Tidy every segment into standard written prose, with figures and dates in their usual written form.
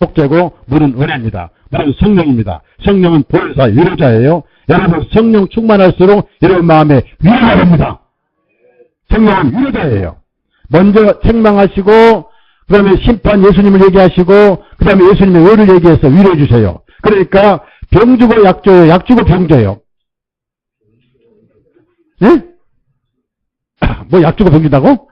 속죄고 물은 은혜입니다. 물은 성령입니다. 성령은 보혜사 위로자예요. 여러분 성령 충만할수록 여러분 마음에 위로가 됩니다. 성령은 위로자예요. 먼저 책망하시고 그 다음에 심판 예수님을 얘기하시고 그 다음에 예수님의 의를 얘기해서 위로해 주세요. 그러니까 병 주고 약 줘요. 약 주고 병 줘요. 예? 뭐 약 주고 병 준다고?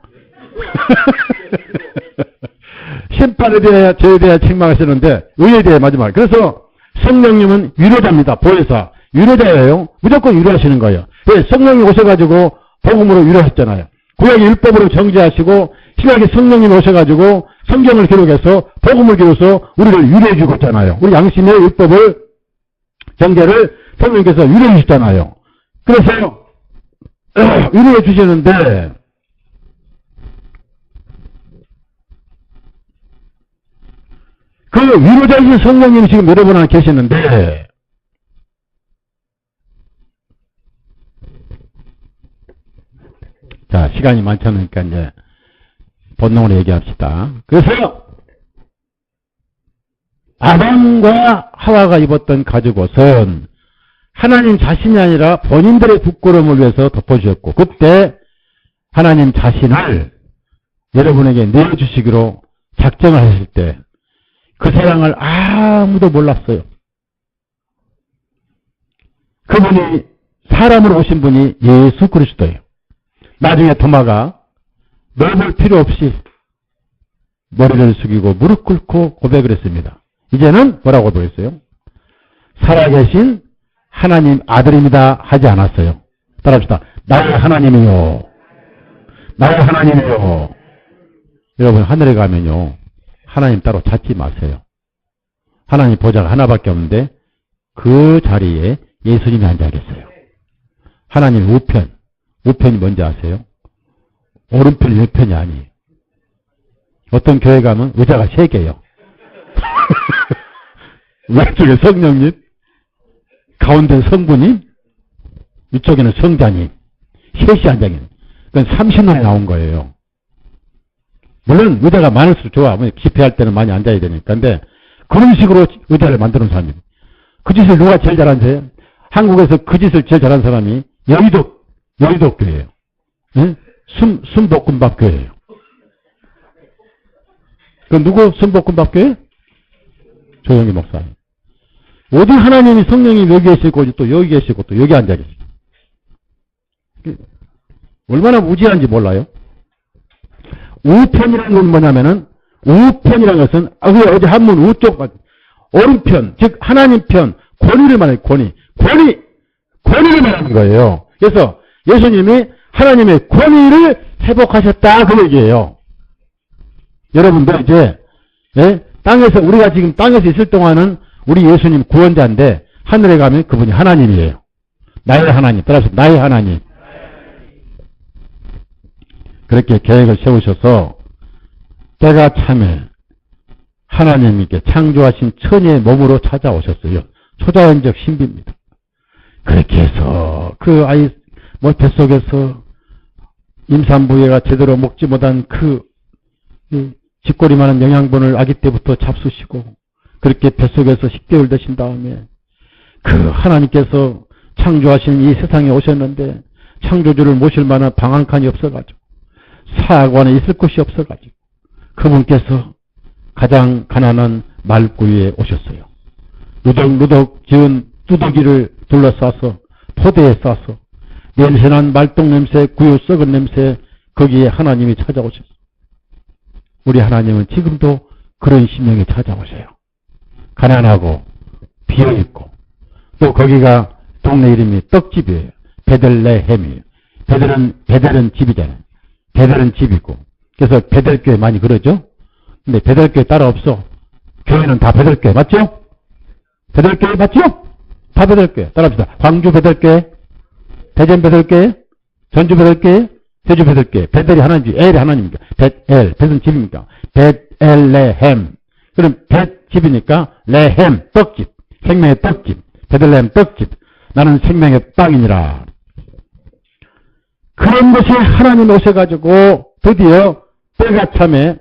심판에 대해 죄에 대해 책망하시는데 의에 대해 마지막. 그래서 성령님은 위로자입니다. 보혜사. 위로자예요. 무조건 위로하시는 거예요. 왜? 성령이 오셔가지고 복음으로 위로하셨잖아요. 구약의 율법으로 정죄하시고 신약의 성령님이 오셔가지고 성경을 기록해서 복음을 기록해서 우리를 위로해 주고 있잖아요. 우리 양심의 율법을 정죄를 성령께서 위로해 주셨잖아요. 그래서 위로해 주시는데 그 위로자이신 성령님이 지금 여러분 안에 계시는데 자, 시간이 많지 않으니까 이제 본론으로 얘기합시다. 그래서 아담과 하와가 입었던 가죽옷은 하나님 자신이 아니라 본인들의 부끄러움을 위해서 덮어주셨고 그때 하나님 자신을 여러분에게 내어주시기로 작정을 하실 때 그 사랑을 아무도 몰랐어요. 그분이 사람으로 오신 분이 예수 그리스도예요. 나중에 도마가 넓을 필요 없이 머리를 숙이고 무릎 꿇고 고백을 했습니다. 이제는 뭐라고 고백했어요? 살아계신 하나님 아들입니다 하지 않았어요. 따라합시다. 나의 하나님이요. 나의 하나님이요. 여러분 하늘에 가면요. 하나님 따로 찾지 마세요. 하나님 보좌가 하나밖에 없는데 그 자리에 예수님이 앉아 계세요. 하나님 우편. 우편이 뭔지 아세요? 오른편, 왼편이 아니에요. 어떤 교회 가면 의자가 3개예요. 왼쪽에 성령님, 가운데 성부님, 이쪽에는 성자님, 셋이 앉아있는. 그건 30년에 나온 거예요. 물론 의자가 많을수록 좋아. 집회할 때는 많이 앉아야 되니까. 근데 그런 식으로 의자를 만드는 사람입니다. 그 짓을 누가 제일 잘하세요? 한국에서 그 짓을 제일 잘하는 사람이 여의도 교회예요. 네? 순볶음밥 교회예요. 그 누구 순볶음밥 교회? 조영기 목사님. 어디 하나님이 성령이 여기 계시고 또 여기 계시고 또 여기 앉아 계시고. 얼마나 무지한지 몰라요? 우편이라는 건 뭐냐면은 우편이라는 것은 어제 한문 우쪽 오른편 즉 하나님 편 권위를 말해요. 권위를 말하는 거예요. 그래서 예수님이 하나님의 권위를 회복하셨다 그 얘기예요. 여러분들 이제 땅에서 우리가 지금 땅에서 있을 동안은 우리 예수님 구원자인데 하늘에 가면 그분이 하나님이에요. 나의 하나님. 따라서 나의 하나님. 그렇게 계획을 세우셔서 때가 참에 하나님께 창조하신 천의 몸으로 찾아오셨어요. 초자연적 신비입니다. 그렇게 해서 그 아이 뱃속에서 임산부애가 제대로 먹지 못한 그 쥐꼬리 많은 영양분을 아기 때부터 잡수시고 그렇게 뱃속에서 10개월 되신 다음에 그 하나님께서 창조하신 이 세상에 오셨는데 창조주를 모실 만한 방 한 칸이 없어가지고 사학원에 있을 곳이 없어가지고 그분께서 가장 가난한 말구유에 오셨어요. 누덕누덕 지은 뚜덕이를 둘러싸서 포대에 싸서 냄새난 말똥냄새 구유 썩은 냄새 거기에 하나님이 찾아오셨어요. 우리 하나님은 지금도 그런 심령이 찾아오세요. 가난하고 비어있고 또 거기가 동네 이름이 떡집이에요. 베들레헴이에요. 베델은 집이잖아요. 베델은 집이고 그래서 베델교회 많이 그러죠. 근데 베델교회 따로 없어. 교회는 다 베델교회 맞죠? 베델교회 맞죠? 다 베델교회 따라합시다. 광주 베델교회, 대전 베델교회, 전주 베델교회, 제주 베델교회. 베델이 하나님이지 엘이 하나님입니까? 벳은 집입니까? 베델레헴. 그럼 벳 집이니까 레헴 떡집. 생명의 떡집. 베들레헴 떡집. 나는 생명의 빵이니라. 그런 것이 하나님 오셔가지고 드디어 때가 참에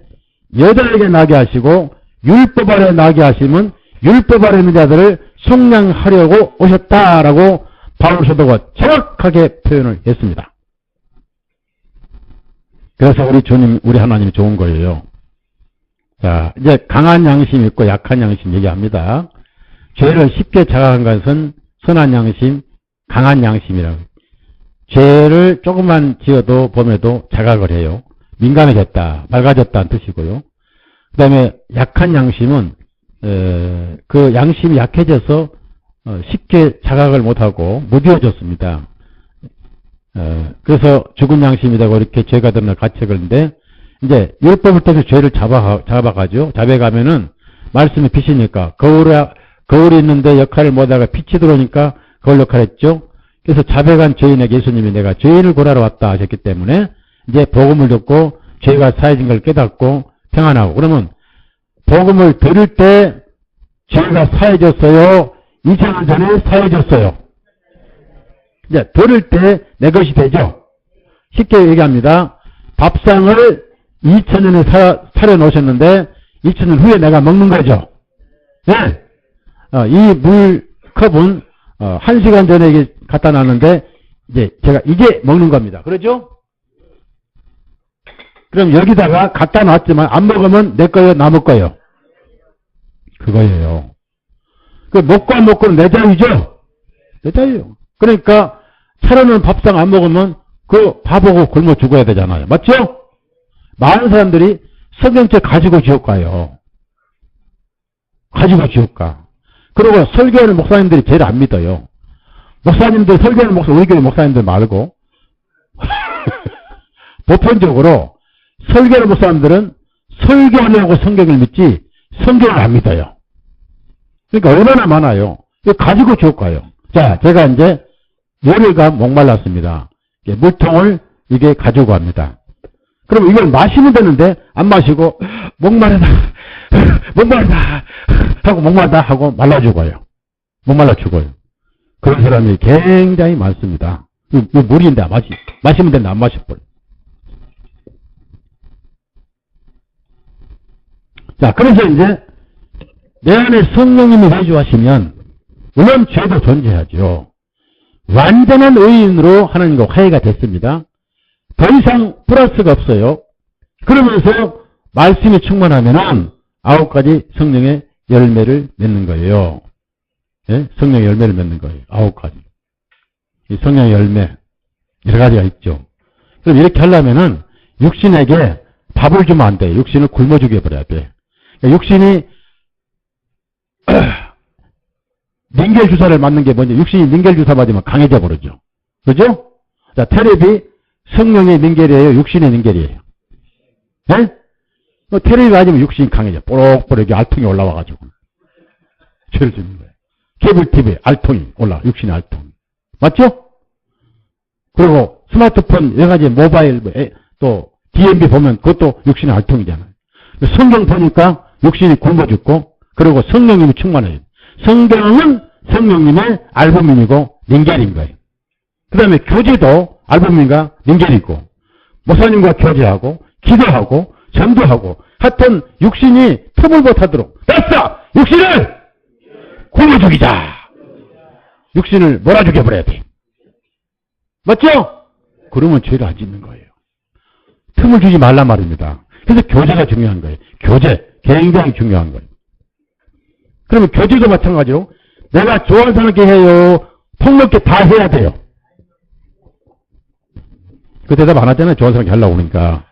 여자에게 나게 하시고 율법 아래 나게 하시면 율법 아래 있는 자들을 속량하려고 오셨다라고 바울 사도가 정확하게 표현을 했습니다. 그래서 우리 주님, 우리 하나님이 좋은 거예요. 자, 이제 강한 양심 있고 약한 양심 얘기합니다. 죄를 쉽게 자각한 것은 선한 양심, 강한 양심이라고. 죄를 조금만 지어도 범해도 자각을 해요. 민감해졌다, 맑아졌다는 뜻이고요. 그 다음에 약한 양심은 그 양심이 약해져서 쉽게 자각을 못하고 무뎌졌습니다. 그래서 죽은 양심이 되고 이렇게 죄가 드러날 가책을 하는데 이제 율법을 통해서 죄를 잡아가죠. 잡아가면은 말씀이 빛이니까 거울이 있는데 역할을 못하다가 빛이 들어오니까 거울 역할을 했죠. 그래서 잡아간 죄인에게 예수님이 내가 죄인을 고라러 왔다 하셨기 때문에 이제 복음을 듣고 죄가 사해진 걸 깨닫고 평안하고 그러면 복음을 들을 때 죄가 사해졌어요. 2000년 전에 사해졌어요. 이제 들을 때 내 것이 되죠. 쉽게 얘기합니다. 밥상을 2000년에 차려놓으셨는데 2000년 후에 내가 먹는 거죠. 네. 이 물컵은 1시간 전에 이게 갖다 놨는데 이제 제가 이제 먹는 겁니다. 그러죠? 그럼 여기다가 갖다 놨지만 안 먹으면 내 거예요, 남의 거예요? 그거예요. 그 먹고 안 먹고는 내 자유죠? 내 자유예요. 그러니까 차려놓은 밥상 안 먹으면 그 밥하고 굶어 죽어야 되잖아요. 맞죠? 많은 사람들이 성경책 가지고 지옥 가요. 가지고 지옥 가. 그리고 설교하는 목사님들이 제일 안 믿어요. 목사님들, 설교하는 우리 교회 목사님들 말고 보편적으로 설교하는 목사님들은 설교하려고 성경을 믿지 성경을 안 믿어요. 그러니까 얼마나 많아요. 이거 가지고 지옥 가요. 자, 제가 이제 열흘간 목말랐습니다. 물통을 이게 가지고 갑니다. 그럼 이걸 마시면 되는데 안 마시고 목마르다 하고 목마르다 하고 말라 죽어요. 목말라 죽어요. 그런 사람이 굉장히 많습니다. 이거 물인데 마시면 되는데 안 마셔버려. 자, 그래서 이제 내 안에 성령님이 내주하시면 물론 죄도 존재하죠. 완전한 의인으로 하나님과 화해가 됐습니다. 더 이상 플러스가 없어요. 그러면서 말씀이 충만하면은 9가지 성령의 열매를 맺는 거예요. 예? 성령의 열매를 맺는 거예요. 9가지. 이 성령의 열매 여러 가지가 있죠. 그럼 이렇게 하려면은 육신에게 밥을 주면 안 돼. 육신을 굶어 죽여버려야 돼. 그러니까 육신이 링겔 주사를 맞는 게 뭐냐. 육신이 링겔 주사 맞으면 강해져 버리죠. 그죠? 자, 테레비 성령의 링겔이에요? 육신의 링겔이에요? 네? 테레비 맞으면 육신이 강해져. 뽀록뽀록 알통이 올라와가지고. 죄를 짓는 거예요. 케이블 TV 알통이 올라와. 육신의 알통. 맞죠? 그리고 스마트폰 여러 가지 모바일 또 DMB 보면 그것도 육신의 알통이잖아요. 성경 보니까 육신이 굶어 죽고 그리고 성령님이 충만해요. 성경은 성령님의 알부민이고 링겔인 거예요. 그 다음에 교제도 알부민과 링겔이고 목사님과 교제하고 기도하고 전도하고 하여튼 육신이 틈을 못하도록 됐어! 육신을 굶어 죽이자! 육신을 몰아 죽여버려야 돼. 맞죠? 그러면 죄를 안 짓는 거예요. 틈을 주지 말란 말입니다. 그래서 교제가 중요한 거예요. 교제 굉장히 중요한 거예요. 그러면 교제도 마찬가지로 내가 좋아하는 사람께 해요. 폭넓게 다 해야 돼요. 그 대답 안 하잖아요. 좋아하는 사람께 하려고 그러니까.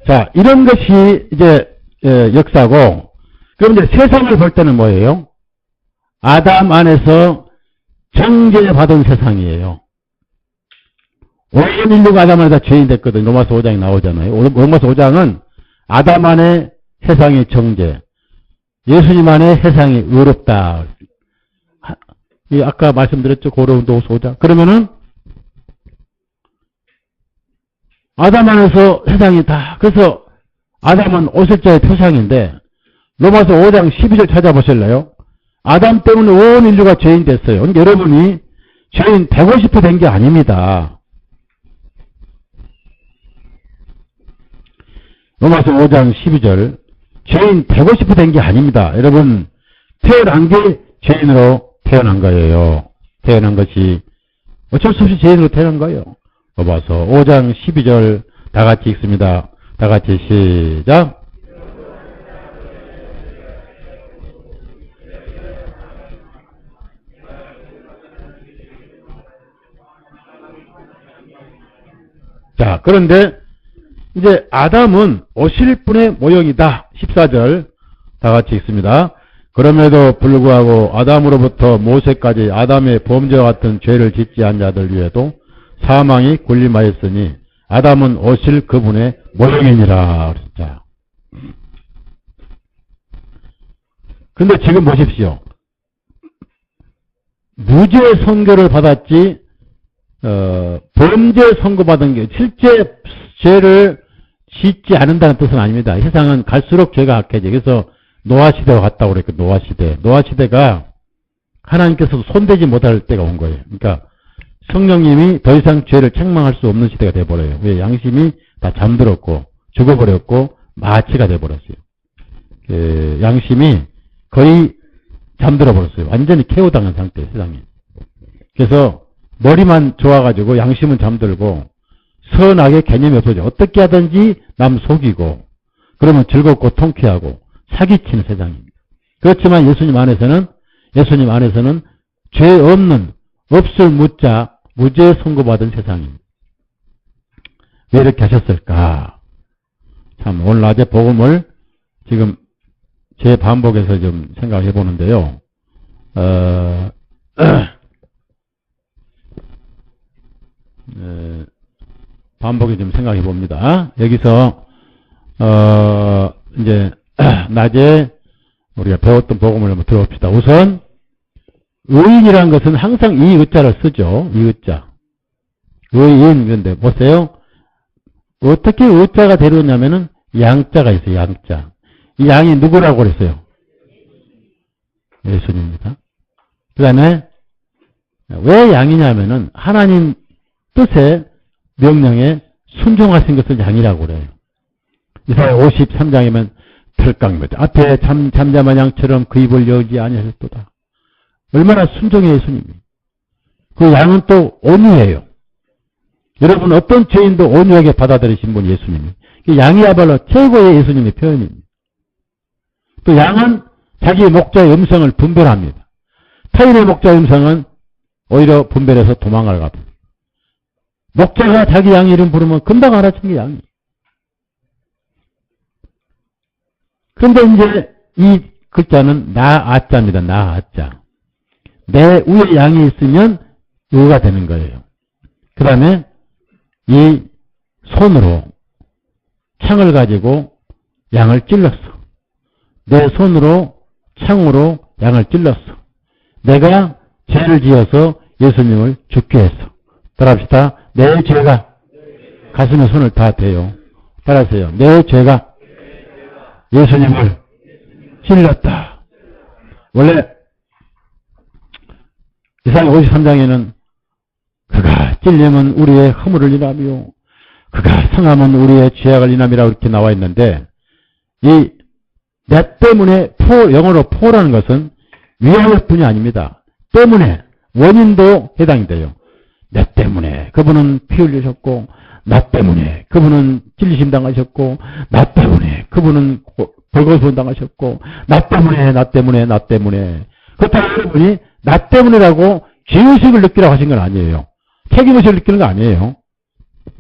자, 이런 것이 이제 역사고 그럼 이제 세상을 볼 때는 뭐예요? 아담 안에서 정죄받은 세상이에요. 온 인류가 아담 안에서 죄인 됐거든. 로마서 5장에 나오잖아요. 로마서 5장은 아담 안에 세상의 정죄, 예수님 안에 세상이 의롭다. 아까 말씀드렸죠. 고린도후서 5장. 그러면은 아담 안에서 세상이 다. 그래서 아담은 오실자의 표상인데 로마서 5장 12절 찾아보실래요? 아담 때문에 온 인류가 죄인 됐어요. 그러니까 여러분이 죄인 되고 싶어 된 게 아닙니다. 로마서 5장 12절 죄인 되고 싶어 된 게 아닙니다. 여러분, 태어난 게 죄인으로 태어난 거예요. 태어난 것이 어쩔 수 없이 죄인으로 태어난 거예요. 로마서 5장 12절 다 같이 읽습니다. 다 같이 시작. 자, 그런데 이제 아담은 오실 분의 모형이다. 14절 다 같이 읽습니다. 그럼에도 불구하고 아담으로부터 모세까지 아담의 범죄와 같은 죄를 짓지 않은 자들 위에도 사망이 군림하였으니 아담은 오실 그분의 모형이니라. 자, 근데 지금 보십시오. 무죄 선고를 받았지 범죄 선고받은 게 실제 죄를 짓지 않는다는 뜻은 아닙니다. 세상은 갈수록 죄가 악해져. 그래서 노아시대와 같다고 그랬고, 노아시대. 노아시대가 하나님께서도 손대지 못할 때가 온 거예요. 그러니까 성령님이 더 이상 죄를 책망할 수 없는 시대가 돼버려요. 왜? 양심이 다 잠들었고 죽어버렸고 마취가 돼버렸어요. 양심이 거의 잠들어 버렸어요. 완전히 KO 당한 상태, 세상에. 그래서 머리만 좋아가지고 양심은 잠들고 선악의 개념이 없어져. 어떻게 하든지 남 속이고 그러면 즐겁고 통쾌하고 사기치는 세상입니다. 그렇지만 예수님 안에서는 죄 없는 없을 무자 무죄 선고받은 세상입니다. 왜 이렇게 하셨을까? 참 오늘 낮에 복음을 지금 제 반복해서 좀 생각해 보는데요. 반복해 좀 생각해 봅니다. 여기서 이제 낮에 우리가 배웠던 복음을 한번 들어봅시다. 우선 의인이라는 것은 항상 이 의자를 쓰죠. 이 의자. 의인. 그런데 보세요. 어떻게 의자가 데려오냐면은 양자가 있어요. 양자. 이 양이 누구라고 그랬어요? 예수님입니다. 그 다음에 왜 양이냐면은 하나님 뜻에 명령에 순종하신 것을 양이라고 그래요. 이사야 53장이면 털깡매다. 앞에 잠잠한 양처럼 그 입을 열지 아니하셨도다. 얼마나 순종해요, 예수님이. 그 양은 또 온유해요. 여러분 어떤 죄인도 온유하게 받아들이신 분이 예수님이. 양이야말로 최고의 예수님의 표현입니다. 또 양은 자기 목자의 음성을 분별합니다. 타인의 목자의 음성은 오히려 분별해서 도망을 갑니다. 목자가 자기 양 이름 부르면 금방 알아듣는 게 양이에요. 그런데 이제 이 글자는 나아자입니다. 나아자. 내 위에 양이 있으면 의가 되는 거예요. 그 다음에 이 손으로 창을 가지고 양을 찔렀어. 내 손으로 창으로 양을 찔렀어. 내가 죄를 지어서 예수님을 죽게 했어. 따라합시다. 내 죄가 가슴에 손을 다 대요. 따라하세요. 내 죄가 예수님을 찔렀다. 원래 이사야 53장에는 그가 찔림은 우리의 허물을 인하며 그가 상함은 우리의 죄악을 인함이라고 이렇게 나와 있는데 이 내 때문에 영어로 포라는 것은 위할 뿐이 아닙니다. 때문에 원인도 해당이 돼요. 내 때문에 그분은 피 흘리셨고 나 때문에 그분은 찔리심 당하셨고 나 때문에 그분은 벌거벗음 당하셨고 나 때문에 그렇다고 여러분이 나 때문이라고 죄의식을 느끼라고 하신 건 아니에요. 책임의식을 느끼는 거 아니에요.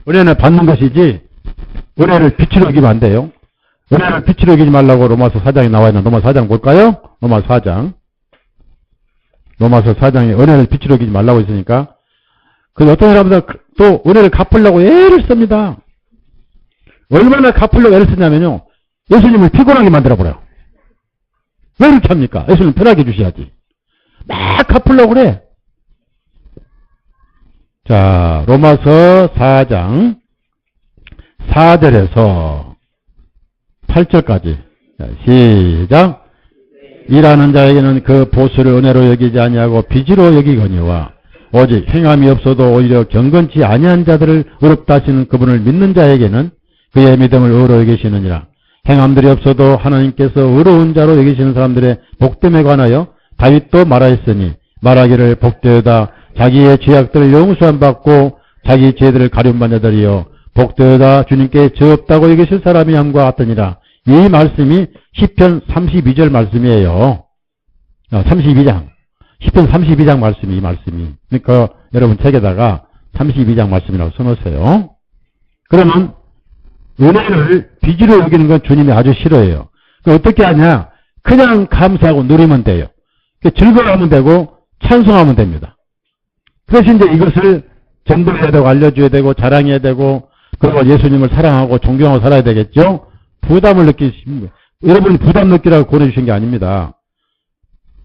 은혜는 받는 것이지 은혜를 빛으로 여기면 안 돼요. 은혜를 빛으로 여기지 말라고 로마서 4장에 나와 있는 로마서 4장 볼까요? 로마서 4장. 로마서 4장에 은혜를 빛으로 여기지 말라고 했으니까 그 어떤 사람들은 또 은혜를 갚으려고 애를 씁니다. 얼마나 갚으려고 애를 쓰냐면요. 예수님을 피곤하게 만들어버려요. 왜 이렇게 합니까? 예수님 편하게 해주셔야지. 막 갚으려고 그래. 자, 로마서 4장 4절에서 8절까지 시작. 일하는 자에게는 그 보수를 은혜로 여기지 아니하고 빚으로 여기거니와 오직 행함이 없어도 오히려 경건치 아니한 자들을 의롭다 하시는 그분을 믿는 자에게는 그의 믿음을 의로 여기시느니라. 행함들이 없어도 하나님께서 의로운 자로 여기시는 사람들의 복됨에 관하여 다윗도 말하였으니 말하기를 복되어다 자기의 죄악들을 용서함 받고 자기 죄들을 가려운 자들이여 복되어다 주님께 죄 없다고 여기실 사람이 함과 같으니라. 이 말씀이 시편 32절 말씀이에요. 32장. 시편 32장 말씀이 이 말씀이. 그러니까 여러분 책에다가 32장 말씀이라고 써놓으세요. 그러면 은혜를 빚으로 여기는 건 주님이 아주 싫어해요. 어떻게 하냐? 그냥 감사하고 누리면 돼요. 즐거워하면 되고 찬송하면 됩니다. 그래서 이제 이것을 전도해야 되고 알려줘야 되고 자랑해야 되고 그리고 예수님을 사랑하고 존경하고 살아야 되겠죠? 부담을 느끼십니다. 여러분 부담 느끼라고 권해주신 게 아닙니다.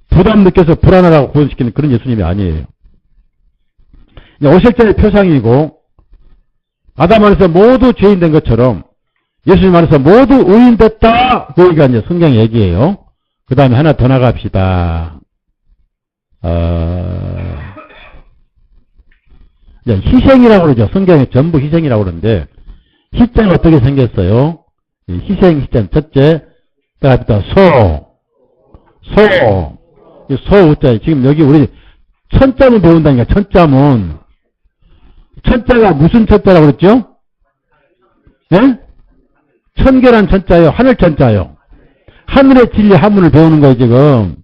부담 느껴서 불안하라고 구원시키는 그런 예수님이 아니에요. 오실자의 표상이고 아담 안에서 모두 죄인 된 것처럼 예수님 안에서 모두 의인 됐다. 그 얘기가 이제 성경 얘기예요. 그 다음에 하나 더 나갑시다. 희생이라고 그러죠. 성경에 전부 희생이라고 그러는데 희자는 어떻게 생겼어요? 희생, 희자는 첫째, 그다음부터 소우자. 지금 여기 우리 천자문 배운다니까, 천자문. 천자가 무슨 천자라고 그랬죠? 예? 천계란 천자요, 하늘 천자요. 하늘의 진리 한문을 배우는 거예요, 지금.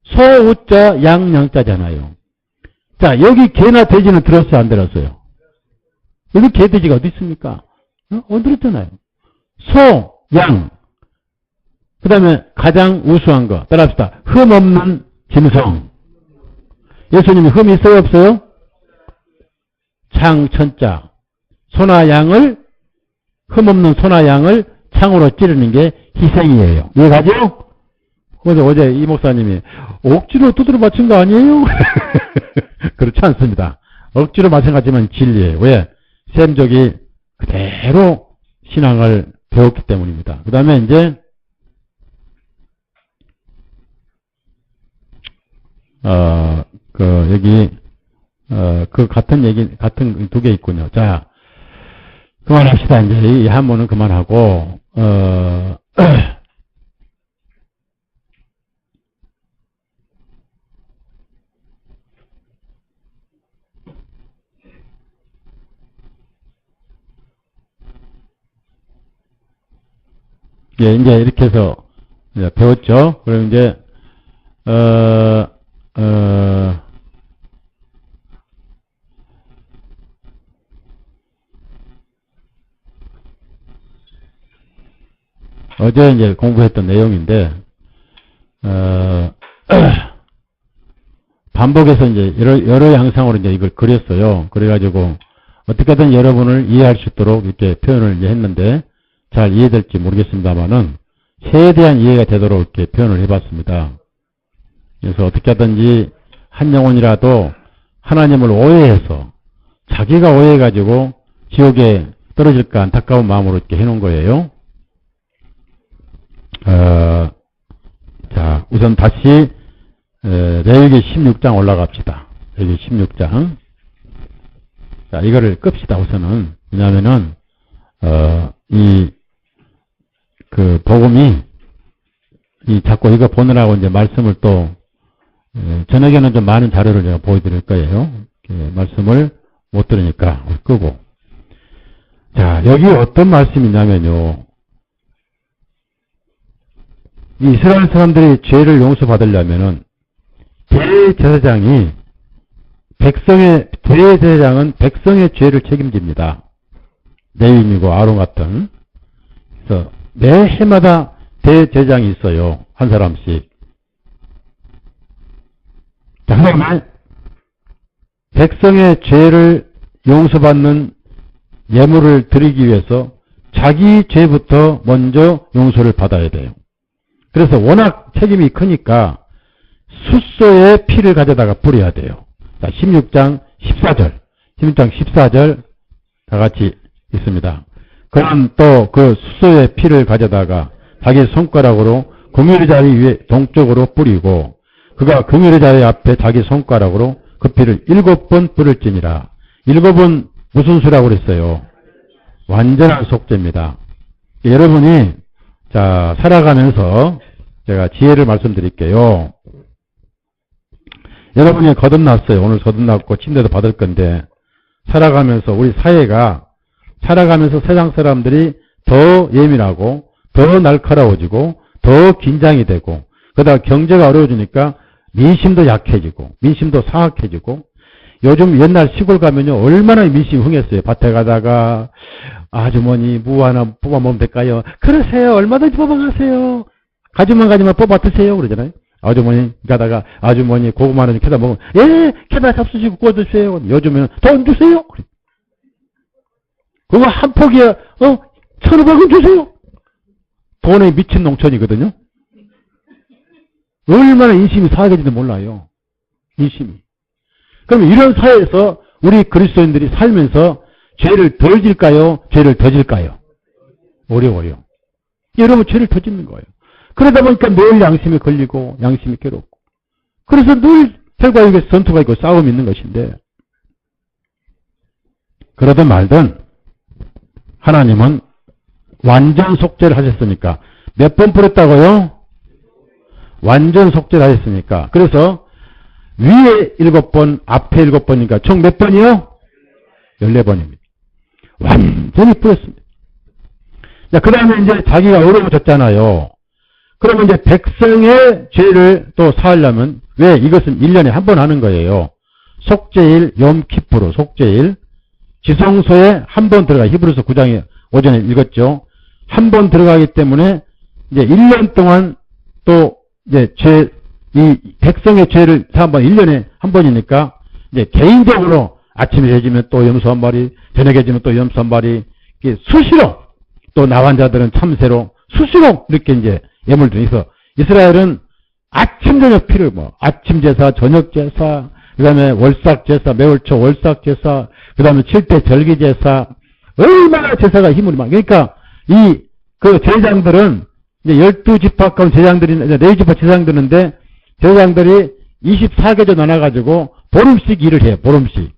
소우자, 양자잖아요. 자, 여기 개나 돼지는 들었어요, 안 들었어요? 여기 개, 돼지가 어디 있습니까? 들었잖아요. 소, 양. 그 다음에 가장 우수한 거. 따라합시다. 흠 없는 짐승. 예수님이 흠이 있어요, 없어요? 창천자. 소나 양을, 흠 없는 소나 양을 창으로 찌르는 게 희생이에요. 이해가죠? 그래서 어제 이 목사님이 억지로 두드려 맞춘 거 아니에요? 그렇지 않습니다. 억지로 마찬가지만 진리예요. 왜? 셈족이 그대로 신앙을 배웠기 때문입니다. 그 다음에 이제 여기 그 같은 얘기 같은 두 개 있군요. 자, 그만합시다. 이제 이 한문은 그만하고 예, 이제 이렇게 해서 이제 배웠죠. 그럼 이제 어제 이제 공부했던 내용인데 반복해서 이제 여러 양상으로 이제 이걸 그렸어요. 그래가지고 어떻게든 여러분을 이해할 수 있도록 이렇게 표현을 이제 했는데 잘 이해될지 모르겠습니다만은 최대한 이해가 되도록 이렇게 표현을 해봤습니다. 그래서 어떻게 하든지 한 영혼이라도 하나님을 오해해서 자기가 오해해가지고 지옥에 떨어질까 안타까운 마음으로 이렇게 해놓은 거예요. 자, 우선 다시 레위기 16장 올라갑시다. 레위기 16장. 자, 이거를 끕시다. 우선은 왜냐하면은 그 복음이 자꾸 이거 보느라고 이제 말씀을 또 저녁에는 좀 많은 자료를 제가 보여드릴 거예요. 말씀을 못 들으니까 끄고. 자, 여기 어떤 말씀이냐면요. 이스라엘 사람들이 죄를 용서받으려면은 대제사장은 백성의 죄를 책임집니다. 레위인이고 아론 같은. 그래서 매 해마다 대제사장이 있어요. 한 사람씩. 자, 그다음에 백성의 죄를 용서받는 예물을 드리기 위해서 자기 죄부터 먼저 용서를 받아야 돼요. 그래서 워낙 책임이 크니까 숫소의 피를 가져다가 뿌려야 돼요. 자, 16장 14절. 16장 14절 다 같이 있습니다. 그럼 또 그 숫소의 피를 가져다가 자기 손가락으로 긍휼의 자리 위에 동쪽으로 뿌리고 그가 긍휼의 자리 앞에 자기 손가락으로 그 피를 7번 뿌릴지니라. 7은 무슨 수라고 그랬어요? 완전한 속죄입니다. 여러분이 자 살아가면서 제가 지혜를 말씀드릴게요. 여러분이 거듭났어요. 오늘 거듭났고 침대도 받을 건데 살아가면서 우리 사회가 살아가면서 세상 사람들이 더 예민하고 더 날카로워지고 더 긴장이 되고 그러다가 경제가 어려워지니까 민심도 약해지고 민심도 사악해지고 요즘 옛날 시골 가면요 얼마나 민심이 흥했어요. 밭에 가다가 아주머니 무 하나 뽑아먹으면 될까요? 그러세요. 얼마든지 뽑아가세요. 가지만 뽑아 드세요. 그러잖아요. 아주머니 가다가 아주머니 고구마를 캐다 먹으면 예 캐다 잡수시고 구워 드세요. 요즘에는 돈 주세요. 그거 한 포기에 1,500원 주세요. 돈에 미친 농촌이거든요. 얼마나 인심이 사악해진지 몰라요. 인심이. 그럼 이런 사회에서 우리 그리스도인들이 살면서 죄를 덜 질까요? 죄를 더 질까요? 어려워요. 여러분 죄를 더 짓는 거예요. 그러다 보니까 늘 양심이 걸리고 양심이 괴롭고 그래서 늘 결과에 전투가 있고 싸움이 있는 것인데 그러든 말든 하나님은 완전 속죄를 하셨으니까 몇 번 풀었다고요? 완전 속죄를 하셨으니까 그래서 위에 7번 앞에 7번이니까 총 몇 번이요? 14번입니다. 완전히 풀었습니다. 자, 그 다음에 이제 자기가 어려워졌잖아요. 그러면 이제 백성의 죄를 또 사하려면 왜 이것은 1년에 한 번 하는 거예요. 속죄일 염키푸르 속죄일 지성소에 한 번 들어가 히브리서 9장에 오전에 읽었죠. 한 번 들어가기 때문에 이제 1년 동안 또 이제 이 백성의 죄를 한번 1년에 한 번이니까 이제 개인적으로 아침에 해지면 또 염소 한 마리, 저녁에 해지면 또 염소 한 마리, 수시로 또 나간 자들은 참새로 수시로 이렇게 이제 예물들이 있어. 이스라엘은 아침 저녁 피를 아침 제사, 저녁 제사, 그다음에 월삭 제사, 매월초 월삭 제사, 그다음에 7대 절기 제사, 얼마나 제사가 힘을 막. 그러니까 그 제장들은 이제 12지파 가운 제장들이 4지파 제장들인데 제장들이 24계절 나눠가지고 보름씩 일을 해요. 보름씩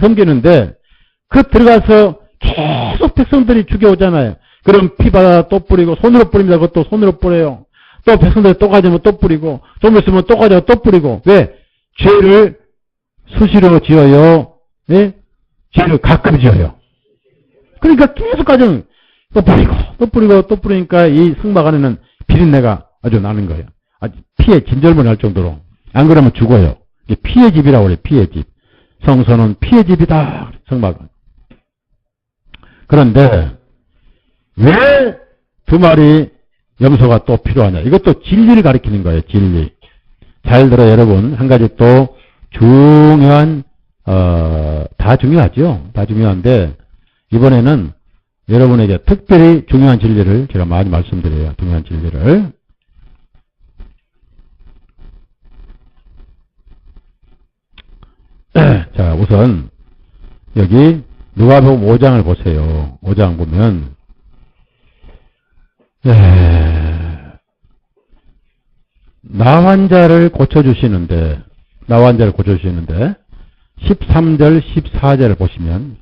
섬기는데 그 들어가서 계속 백성들이 죽여오잖아요. 그럼 피바다 또 뿌리고 손으로 뿌립니다. 그것도 손으로 뿌려요. 또 백성들이 또 가지면 또 뿌리고 좀 있으면 또 가지고 또 뿌리고 왜? 죄를 수시로 지어요. 예? 죄를 가끔 지어요. 그러니까 계속 가정 또 뿌리고 또 뿌리니까 이 승막 안에는 비린내가 아주 나는 거예요. 아주 피에 진절머리 날 정도로. 안 그러면 죽어요. 이게 피의 집이라고 그래요. 피의 집. 성소는 피의 집이다. 성막은. 그런데 왜 2마리 염소가 또 필요하냐. 이것도 진리를 가리키는 거예요. 진리. 잘 들어 여러분. 한 가지 또 중요한 다 중요하죠. 다 중요한데 이번에는 여러분에게 특별히 중요한 진리를 제가 많이 말씀드려요. 중요한 진리를. 자, 우선 여기 누가복음 5장을 보세요. 5장 보면 나환자를 고쳐주시는데 13절 14절을 보시면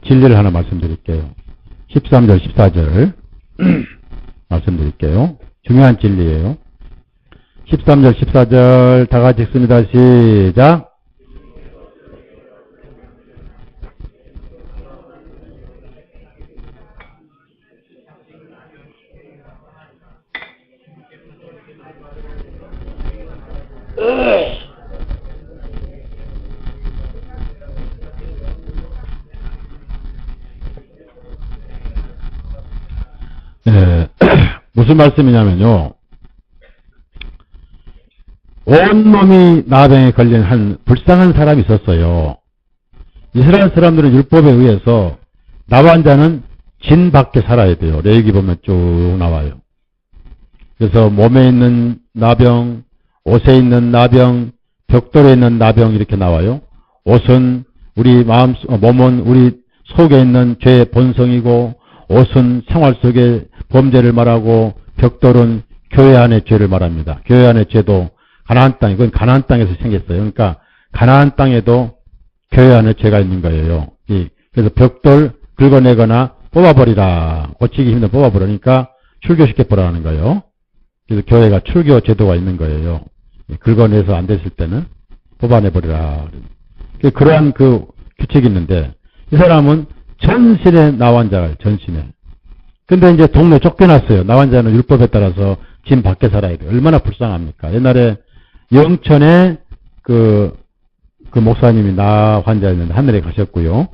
진리를 하나 말씀드릴게요. 13절 14절 말씀드릴게요. 중요한 진리예요. 13절 14절 다 같이 읽습니다. 시작. 무슨 말씀이냐면요. 온몸이 나병에 걸린 한 불쌍한 사람이 있었어요. 이스라엘 사람들은 율법에 의해서 나환자는 진 밖에 살아야 돼요. 레위기 보면 쭉 나와요. 그래서 몸에 있는 나병, 옷에 있는 나병, 벽돌에 있는 나병 이렇게 나와요. 옷은 우리 몸은 우리 속에 있는 죄의 본성이고 옷은 생활 속의 범죄를 말하고 벽돌은 교회 안의 죄를 말합니다. 교회 안의 죄도 가나안 땅, 이건 가나안 땅에서 생겼어요. 그러니까 가나안 땅에도 교회 안에 죄가 있는 거예요. 그래서 벽돌 긁어내거나 뽑아버리라. 고치기 힘든 뽑아버리니까 출교시켜버리라는 거예요. 그래서 교회가 출교 제도가 있는 거예요. 긁어내서 안 됐을 때는 뽑아내버리라. 그러한 그 규칙이 있는데, 이 사람은 전신에 나환자가 전신에. 근데 이제 동네 쫓겨났어요. 나환자는 율법에 따라서 집 밖에 살아야 돼요. 얼마나 불쌍합니까? 옛날에 영천에 그 목사님이 나환자였는데 하늘에 가셨고요.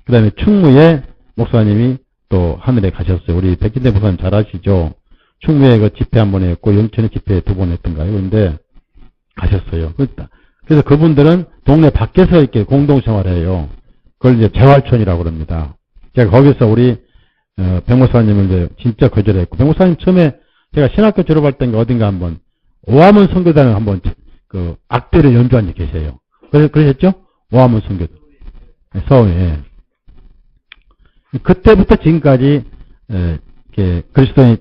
그 다음에 충무에 목사님이 또 하늘에 가셨어요. 우리 백진대 목사님 잘 아시죠? 충무에 그 집회 한 번 했고 영천에 집회 2번 했던가요? 근데 가셨어요. 그래서 그분들은 동네 밖에서 이렇게 공동생활해요. 그걸 이제 재활촌이라고 그럽니다. 제가 거기서 우리 백목사님을 이제 진짜 거절했고, 백목사님 처음에 제가 신학교 졸업할 때인가 어딘가 한번 오하문 선교단을 한번 그 악대를 연주한 적이 계세요. 그러셨죠? 오하문 선교단. 서울에. 그때부터 지금까지 이렇게 그리스도인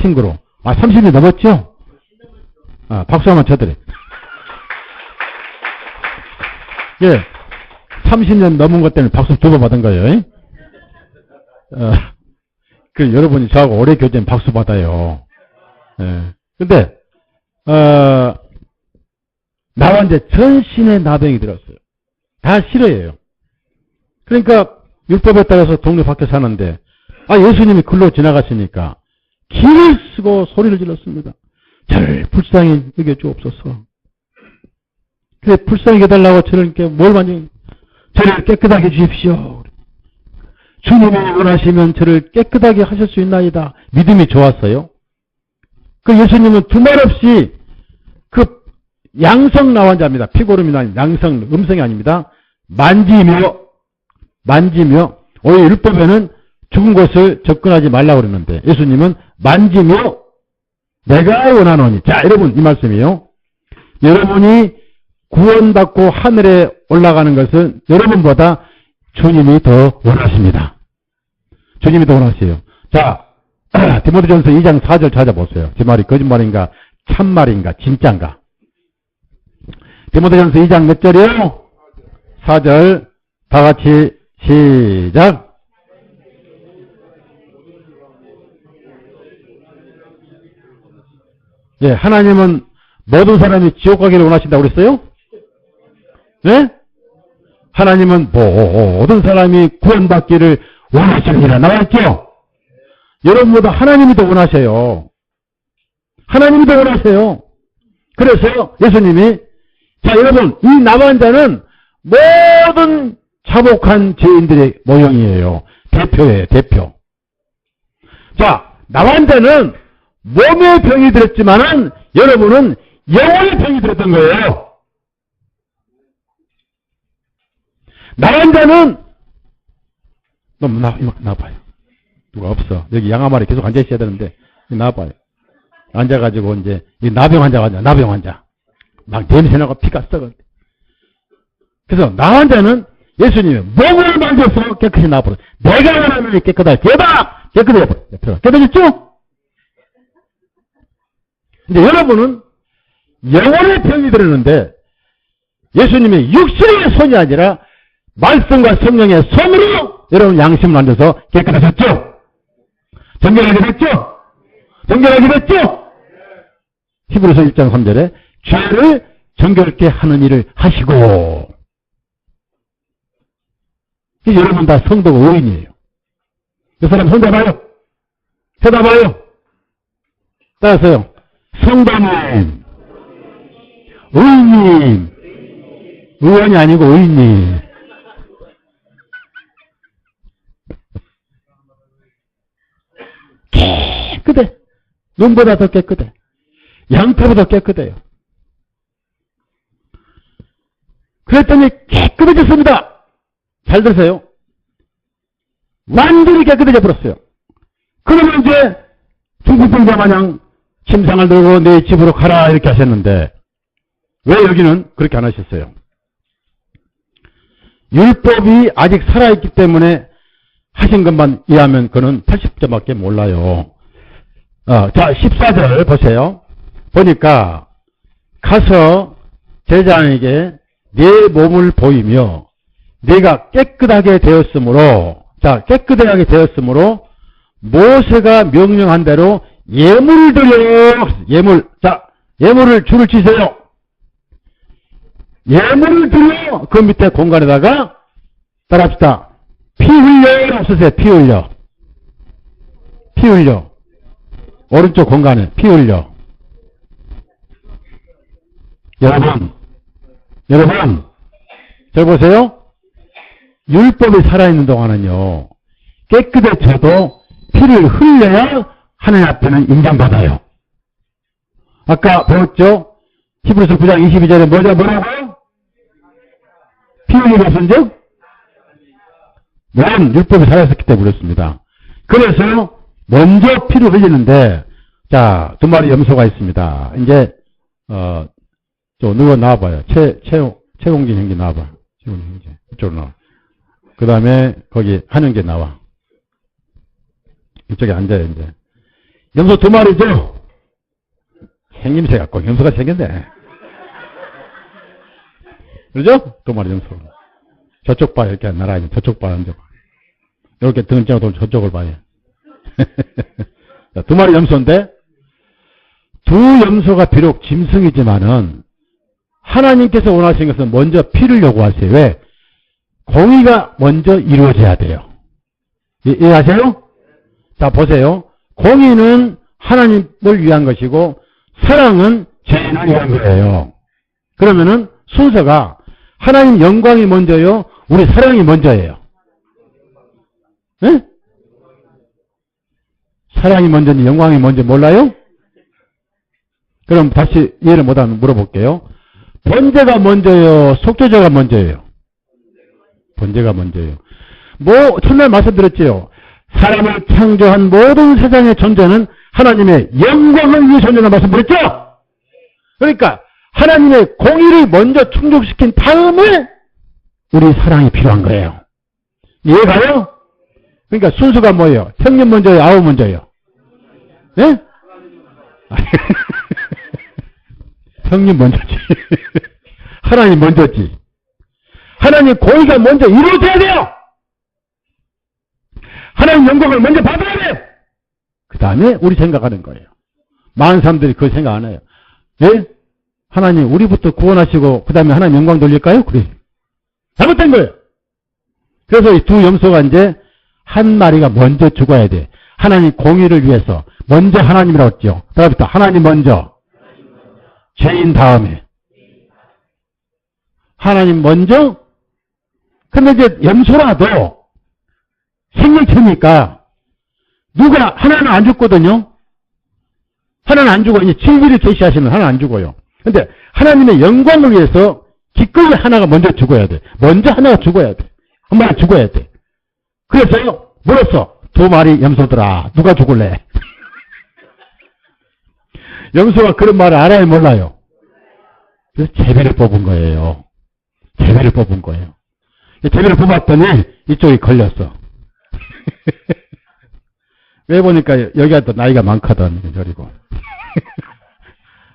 친구로. 30년 넘었죠? 박수 한번 쳐드려. 예. 30년 넘은 것 때문에 박수 2번 받은 거예요. 여러분이 저하고 오래 교제면 박수 받아요. 예. 근데, 나와 이제 전신에 나병이 들었어요. 다 싫어해요. 그러니까, 율법에 따라서 동네 밖에 사는데, 예수님이 글로 지나가시니까, 길을 쓰고 소리를 질렀습니다. 저를 불쌍히 여겨주옵소서. 그래, 불쌍히 여달라고 저를 이렇게 뭘 만지, 저를 깨끗하게 해주십시오. 주님이 원하시면 저를 깨끗하게 하실 수 있나이다. 믿음이 좋았어요. 그 예수님은 두말 없이 그 양성 나환자입니다. 피고름이나 양성, 음성이 아닙니다. 만지며, 오히려 율법에는 죽은 곳을 접근하지 말라고 그러는데 예수님은 만지며 내가 원하노니. 자, 여러분, 이 말씀이에요. 여러분이 구원받고 하늘에 올라가는 것은 여러분보다 주님이 더 원하십니다. 주님이 더 원하세요. 자, 디모데전서 2장 4절 찾아보세요. 제 말이 거짓말인가 참말인가 진짜인가. 디모데전서 2장 몇 절이에요? 4절. 다 같이 시작. 예, 하나님은 모든 사람이 지옥 가기를 원하신다고 그랬어요? 네? 하나님은 모든 사람이 구원받기를 원하시느니라 나왔죠? 여러분보다 하나님이 더 원하세요. 하나님이 더 원하세요. 그래서 예수님이 자, 여러분, 이 나환자는 모든 자복한 죄인들의 모형이에요. 대표예요, 대표. 자, 나환자는 몸의 병이 들었지만은 여러분은 영혼의 병이 들었던 거예요. 나환자는 너무 나와봐요. 누가 없어. 여기 양아말이 계속 앉아 있어야 되는데 나와봐요. 앉아가지고 이제 이 나병 환자가 나병 환자 막 냄새나고 피가 썩어. 그래서 나환자는 예수님이 몸을 만져서 깨끗이 나와버려. 내가 원하면 깨끗하게 대박 깨끗해 버려. 깨끗해졌죠? 근데 여러분은 영혼의 병이 들었는데 예수님이 육신의 손이 아니라 말씀과 성령의 손으로 여러분 양심을 만져서 깨끗하셨죠? 정결하게 됐죠? 정결하게 됐죠? 히브리서 1장 3절에 죄를 정결케 하는 일을 하시고. 여러분 다 성도가 의인이에요. 그 사람 손 잡아요. 쳐다봐요. 따라서요. 성도님, 의인님, 의원이 아니고 의인님. 깨끗해. 눈보다 더 깨끗해. 양털보다 깨끗해요. 그랬더니 깨끗해졌습니다. 잘 들으세요. 완전히 깨끗해져 버렸어요. 그러면 이제 중국병자 마냥 침상을 들고 내 집으로 가라 이렇게 하셨는데 왜 여기는 그렇게 안 하셨어요? 율법이 아직 살아있기 때문에 하신 것만 이해하면 그는 80점밖에 몰라요. 자, 14절 보세요. 보니까 가서 제자에게 내 몸을 보이며 내가 깨끗하게 되었으므로 자, 깨끗하게 되었으므로 모세가 명령한 대로 예물을 드려. 예물. 자, 예물을 줄을 치세요. 예물을 드려. 그 밑에 공간에다가 따라합시다. 피 흘려. 쓰세요. 피 흘려. 피 흘려. 오른쪽 공간에 피 흘려. 여러분, 잘 보세요. 율법이 살아있는 동안은요, 깨끗해져도 피를 흘려야 하나님 앞에는 인정받아요. 아까 배웠죠? 히브리서 9장 22절에 뭐라고? 피 흘리는 즉? 물론 율법이 살아있었기 때문에 그렇습니다. 그래서 먼저 피를 흘리는데, 자, 두 마리 염소가 있습니다. 이제 누가 나와봐요. 최공진 형제 나와봐. 최공진 형제 이쪽으로 나와. 그 다음에 거기 한영재 나와. 이쪽에 앉아요. 이제 염소 두 마리죠. 생김새 갖고 염소가 생겼네. 그러죠? 두 마리 염소. 저쪽 봐. 이렇게 나란히 저쪽 봐. 앉아봐. 이렇게 등 째고 저쪽을 봐요. 두 마리 염소인데 두 염소가 비록 짐승이지만은 하나님께서 원하시는 것은 먼저 피를 요구하세요. 왜? 공의가 먼저 이루어져야 돼요. 이해하세요? 자, 보세요. 공의는 하나님을 위한 것이고 사랑은 죄인을 위한 거예요. 그러면은 순서가 하나님 영광이 먼저요, 우리 사랑이 먼저예요. 네? 사랑이 먼저니 영광이 먼저 몰라요? 그럼 다시 이해를 못하면 물어볼게요. 번제가 먼저요, 속죄제가 먼저예요? 번제가 먼저예요. 첫날 말씀드렸지요. 사람을 창조한 모든 세상의 존재는 하나님의 영광을 위해 존재하는 말씀드렸죠? 그러니까 하나님의 공의를 먼저 충족시킨 다음에 우리 사랑이 필요한 거예요. 이해가요? 그러니까 순서가 뭐예요? 형님 먼저예요? 아우 먼저예요? 네? 형님 먼저지. 하나님 먼저지. 하나님 공의가 먼저 이루어져야 돼요. 하나님 영광을 먼저 받아야 돼요. 그 다음에 우리 생각하는 거예요. 많은 사람들이 그걸 생각 안 해요. 예? 하나님 우리부터 구원하시고 그 다음에 하나님 영광 돌릴까요? 그래. 잘못된 거예요. 그래서 이 두 염소가 이제 한 마리가 먼저 죽어야 돼. 하나님 공의를 위해서. 먼저 하나님이라고 했죠. 다음부터 하나님 먼저. 죄인 다음에. 하나님 먼저. 근데 이제 염소라도 생명체니까 누가 하나는 안 죽거든요. 하나는 안 죽어. 이제 진리를 제시하시면 하나는 안 죽어요. 근데 하나님의 영광을 위해서 기꺼이 하나가 먼저 죽어야 돼. 먼저 하나가 죽어야 돼. 한 마리 죽어야 돼. 그래서 물었어. 두 마리 염소들아, 누가 죽을래? 염소가 그런 말을 알아요, 몰라요? 그래서 제비를 뽑은 거예요. 제비를 뽑은 거예요. 제비를 뽑았더니 이쪽이 걸렸어. 왜 보니까 여기가 또 나이가 많거든. 저리고.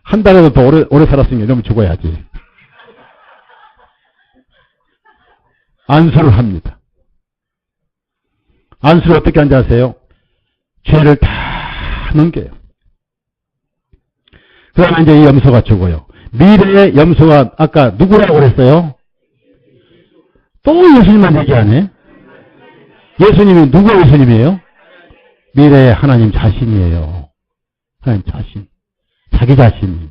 한 달에도 더 오래 살았으면 이러면 죽어야지. 안수를 합니다. 안수를 어떻게 하는지 아세요? 죄를 다 넘겨요. 그 다음에 이제 이 염소가 죽어요. 미래의 염소가 아까 누구라고 그랬어요? 또 예수님만 얘기하네. 예수님이 누구 예수님이에요? 미래의 하나님 자신이에요. 하나님 자신. 자기 자신이.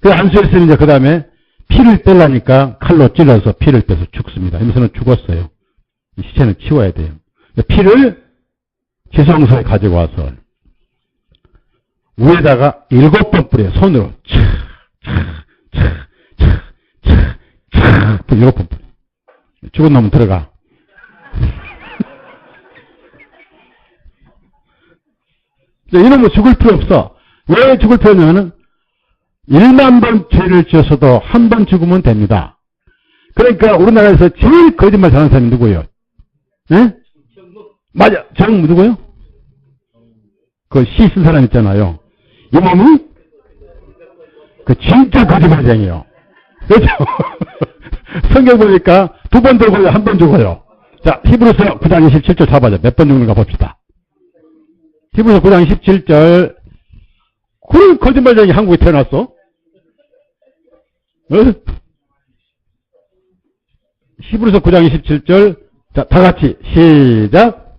그 안수했으니 이제 그 다음에 피를 떼려니까 칼로 찔러서 피를 떼서 죽습니다. 염소는 죽었어요. 이 시체는 치워야 돼요. 피를 지성소에 가지고 와서 위에다가 7번 뿌려요. 손으로. 7번 뿌려. 죽은 놈은 들어가. 이놈은 죽을 필요 없어. 왜 죽을 필요 없냐면은 1만 번 죄를 지었어도 한 번 죽으면 됩니다. 그러니까 우리나라에서 제일 거짓말 잘하는 사람이 누구예요? 예? 맞아. 정 누구요? 그 시 쓴 사람 있잖아요. 이 몸이 그 진짜 거짓말쟁이에요. 그렇죠? 성경 보니까 2번 들고요, 1번 죽어요. 자, 히브리서 9장 27절 잡아줘. 몇 번 읽는가 봅시다. 히브리서 9장 27절. 그런 거짓말쟁이 한국에 태어났어? 어? 히브리서 9장 27절. 자, 다 같이 시작.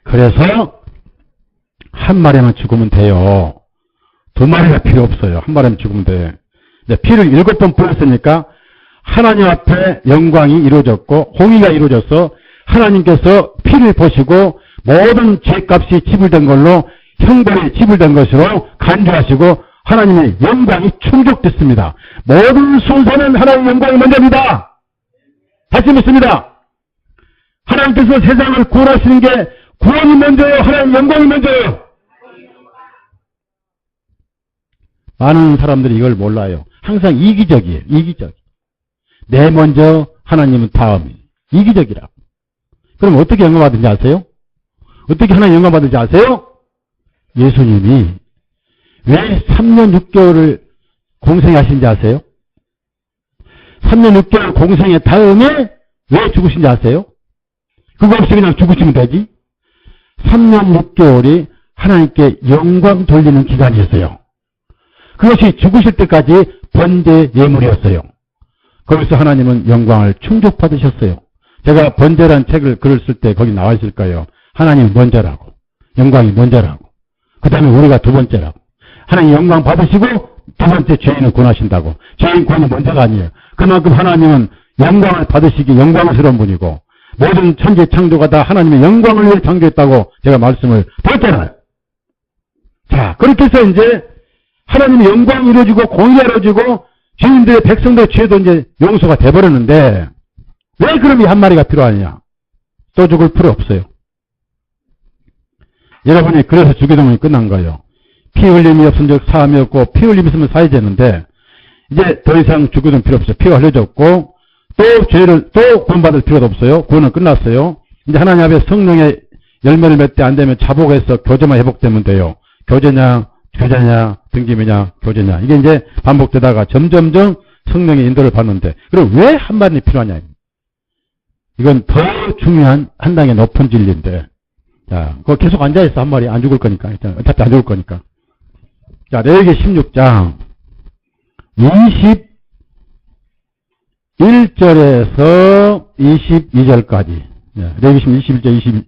그래서 한 마리만 죽으면 돼요. 두 마리가 필요 없어요. 한 마리만 죽으면 돼. 피를 7번 뿌렸으니까 하나님 앞에 영광이 이루어졌고 공의가 이루어져서 하나님께서 피를 보시고 모든 죄값이 지불된 걸로 형벌이 지불된 것으로 간주하시고 하나님의 영광이 충족됐습니다. 모든 순서는 하나님의 영광이 먼저입니다. 다시 묻습니다. 하나님께서 세상을 구원하시는 게 구원이 먼저요? 하나님 영광이 먼저요? 많은 사람들이 이걸 몰라요. 항상 이기적이에요. 이기적. 내 먼저, 하나님은 다음. 이기적이라고. 그럼 어떻게 영광받은지 아세요? 어떻게 하나님 영광받은지 아세요? 예수님이 왜 3년 6개월을 공생하신지 아세요? 3년 6개월 공생의 다음에 왜 죽으신지 아세요? 그거 없이 그냥 죽으시면 되지? 3년 6개월이 하나님께 영광 돌리는 기간이었어요. 그것이 죽으실 때까지 번제 예물이었어요. 거기서 하나님은 영광을 충족받으셨어요. 제가 번제라는 책을 글을 쓸 때 거기 나와 있을 거예요. 하나님이 먼저라고. 영광이 먼저라고. 그 다음에 우리가 두 번째라고. 하나님 영광 받으시고 두 번째 죄인을 구원하신다고. 죄인 구원이 먼저가 아니에요. 그만큼 하나님은 영광을 받으시기 영광스러운 분이고 모든 천지 창조가 다 하나님의 영광을 위해 창조했다고 제가 말씀을 드렸잖아요. 자, 그렇게 해서 이제 하나님의 영광이 이루어지고 공의가 이루어지고 주인들의 백성들의 죄도 이제 용서가 돼버렸는데 왜 그럼 이 한 마리가 필요하냐? 또 죽을 필요 없어요. 여러분이 그래서 주기도문이 끝난 거예요. 피 흘림이 없은 적 사함이 없고 피 흘림이 있으면 사야 되는데 이제 더 이상 주기도문 필요 없어요. 피가 흘려졌고 또 죄를 또 구원받을 필요도 없어요. 구원은 끝났어요. 이제 하나님 앞에 성령의 열매를 맺되 안 되면 자복해서 교제만 회복되면 돼요. 교제냐 등짐이냐 교제냐 이게 이제 반복되다가 점점점 성령의 인도를 받는데 그럼 왜 한 마리 필요하냐? 이건 더 중요한 한 단계 높은 진리인데 자, 그거 계속 앉아있어. 한 마리 안 죽을 거니까. 어차피 안 죽을 거니까. 자, 레위기 16장 21절에서 22절까지. 레위기 21절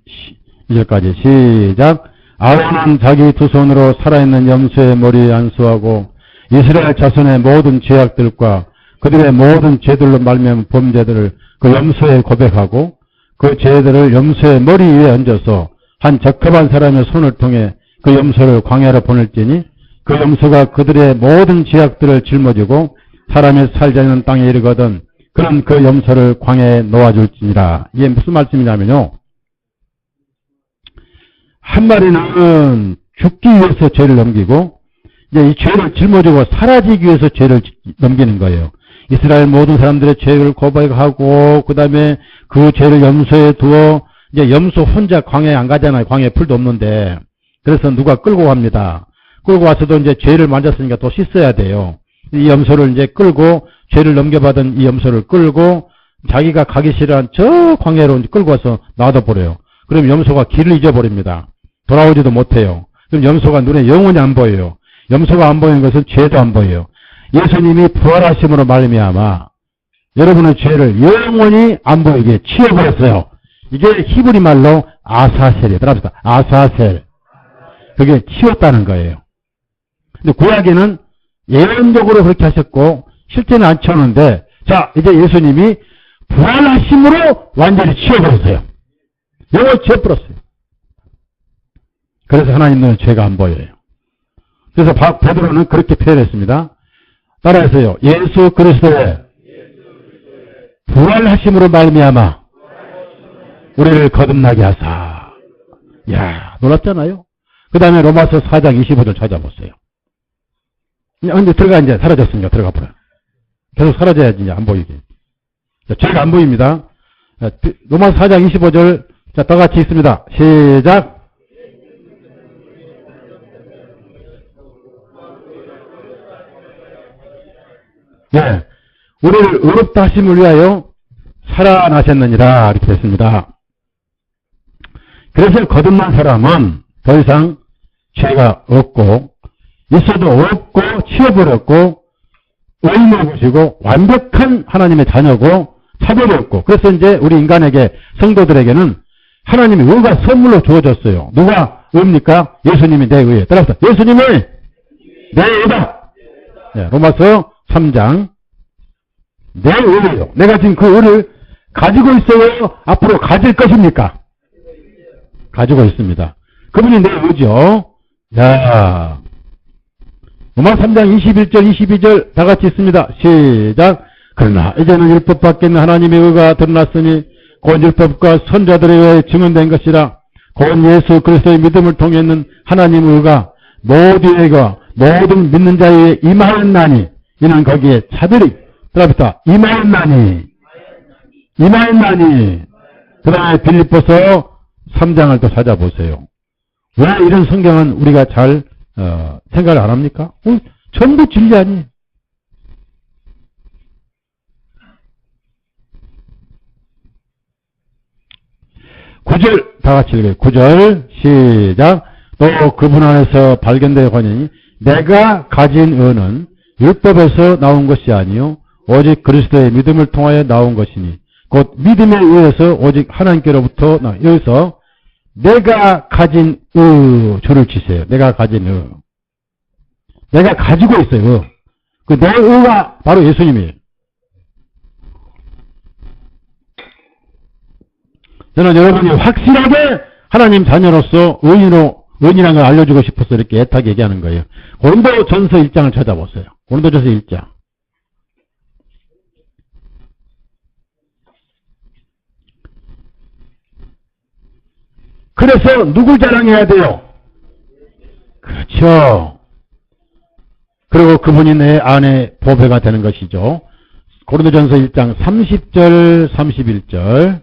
22절까지. 시작. 아론은 자기 두 손으로 살아있는 염소의 머리에 안수하고 이스라엘 자손의 모든 죄악들과 그들의 모든 죄들로 말미암은 범죄들을 그 염소에 고백하고 그 죄들을 염소의 머리 위에 얹어서 한 적합한 사람의 손을 통해 그 염소를 광야로 보낼지니 그 염소가 그들의 모든 죄악들을 짊어지고 사람이 살지 않는 땅에 이르거든 그는 그 염소를 광야에 놓아줄지니라. 이게 무슨 말씀이냐면요. 한 마리는 죽기 위해서 죄를 넘기고 이제 이 죄를 짊어지고 사라지기 위해서 죄를 넘기는 거예요. 이스라엘 모든 사람들의 죄를 고백하고 그 다음에 그 죄를 염소에 두어 이제 염소 혼자 광야에 안 가잖아요. 광야에 풀도 없는데. 그래서 누가 끌고 갑니다. 끌고 와서도 이제 죄를 만졌으니까 또 씻어야 돼요. 이 염소를 이제 끌고 죄를 넘겨받은 이 염소를 끌고 자기가 가기 싫어한 저 광야로 이제 끌고 와서 놔둬버려요. 그럼 염소가 길을 잊어버립니다. 돌아오지도 못해요. 그럼 염소가 눈에 영원히 안 보여요. 염소가 안 보이는 것은 죄도 안 보여요. 예수님이 부활하심으로 말미암아 여러분의 죄를 영원히 안 보이게 치워버렸어요. 이게 히브리 말로 아사셀이에요. 따라합시다. 아사셀. 그게 치웠다는 거예요. 근데 구약에는 예언적으로 그렇게 하셨고 실제는 안 치웠는데 자 이제 예수님이 부활하심으로 완전히 치워버렸어요. 영원히 치워버렸어요. 그래서 하나님 눈에 죄가 안 보여요. 그래서 베드로는 그렇게 표현했습니다. 따라해서요. 예수 그리스도의 부활하심으로 말미암아 우리를 거듭나게 하사. 이야, 놀랍잖아요? 그 다음에 로마서 4장 25절 찾아보세요. 근데 들어가 이제 사라졌습니다. 들어가 버려요. 계속 사라져야지 이제 안 보이게. 자, 죄가 안 보입니다. 자, 로마서 4장 25절. 자, 다 같이 읽습니다. 시작. 네. 우리를 의롭다 하심을 위하여 살아나셨느니라. 이렇게 했습니다. 그래서 거듭난 사람은 더 이상 죄가 없고, 있어도 없고, 치워버렸고, 의인을 보시고, 완벽한 하나님의 자녀고, 차별이 없고, 그래서 이제 우리 인간에게, 성도들에게는 하나님의 의가 선물로 주어졌어요. 누가 의입니까? 예수님이 내 의예요. 따라서 예수님이 내 의다. 네, 로마서 3장. 내 의예요. 내가 지금 그 의를 가지고 있어요? 앞으로 가질 것입니까? 가지고 있습니다. 그분이 내 의죠. 자, 로마 3장 21절 22절 다 같이 있습니다. 시작. 그러나 이제는 율법 밖에 있는 하나님의 의가 드러났으니 곧 율법과 선자들에 의해 증언된 것이라. 곧 예수 그리스도의 믿음을 통해 있는 하나님의 의가 모두에게 모든 믿는 자에 임하였나니 이는 거기에 차별이 들어갑니다. 임하였나니 그 다음에 빌립보서 3장을 또 찾아보세요. 왜 이런 성경은 우리가 잘 생각을 안 합니까? 전부 진리 아니에요. 구절 다 같이 읽어요. 9절 시작. 또 그분 안에서 발견되어 가니 내가 가진 의는 율법에서 나온 것이 아니요 오직 그리스도의 믿음을 통하여 나온 것이니 곧 믿음에 의해서 오직 하나님께로부터 여기서 내가 가진 의 줄을 치세요. 내가 가진 의. 내가 가지고 있어요. 그 내 의가 바로 예수님이에요. 저는 여러분이 확실하게 하나님 자녀로서 의인이라는 걸 알려주고 싶어서 이렇게 애타게 얘기하는 거예요. 고린도전서 1장을 찾아보세요. 고린도전서 1장. 그래서 누굴 자랑해야 돼요? 그렇죠. 그리고 그분이 내 안에 보배가 되는 것이죠. 고린도전서 1장 30절 31절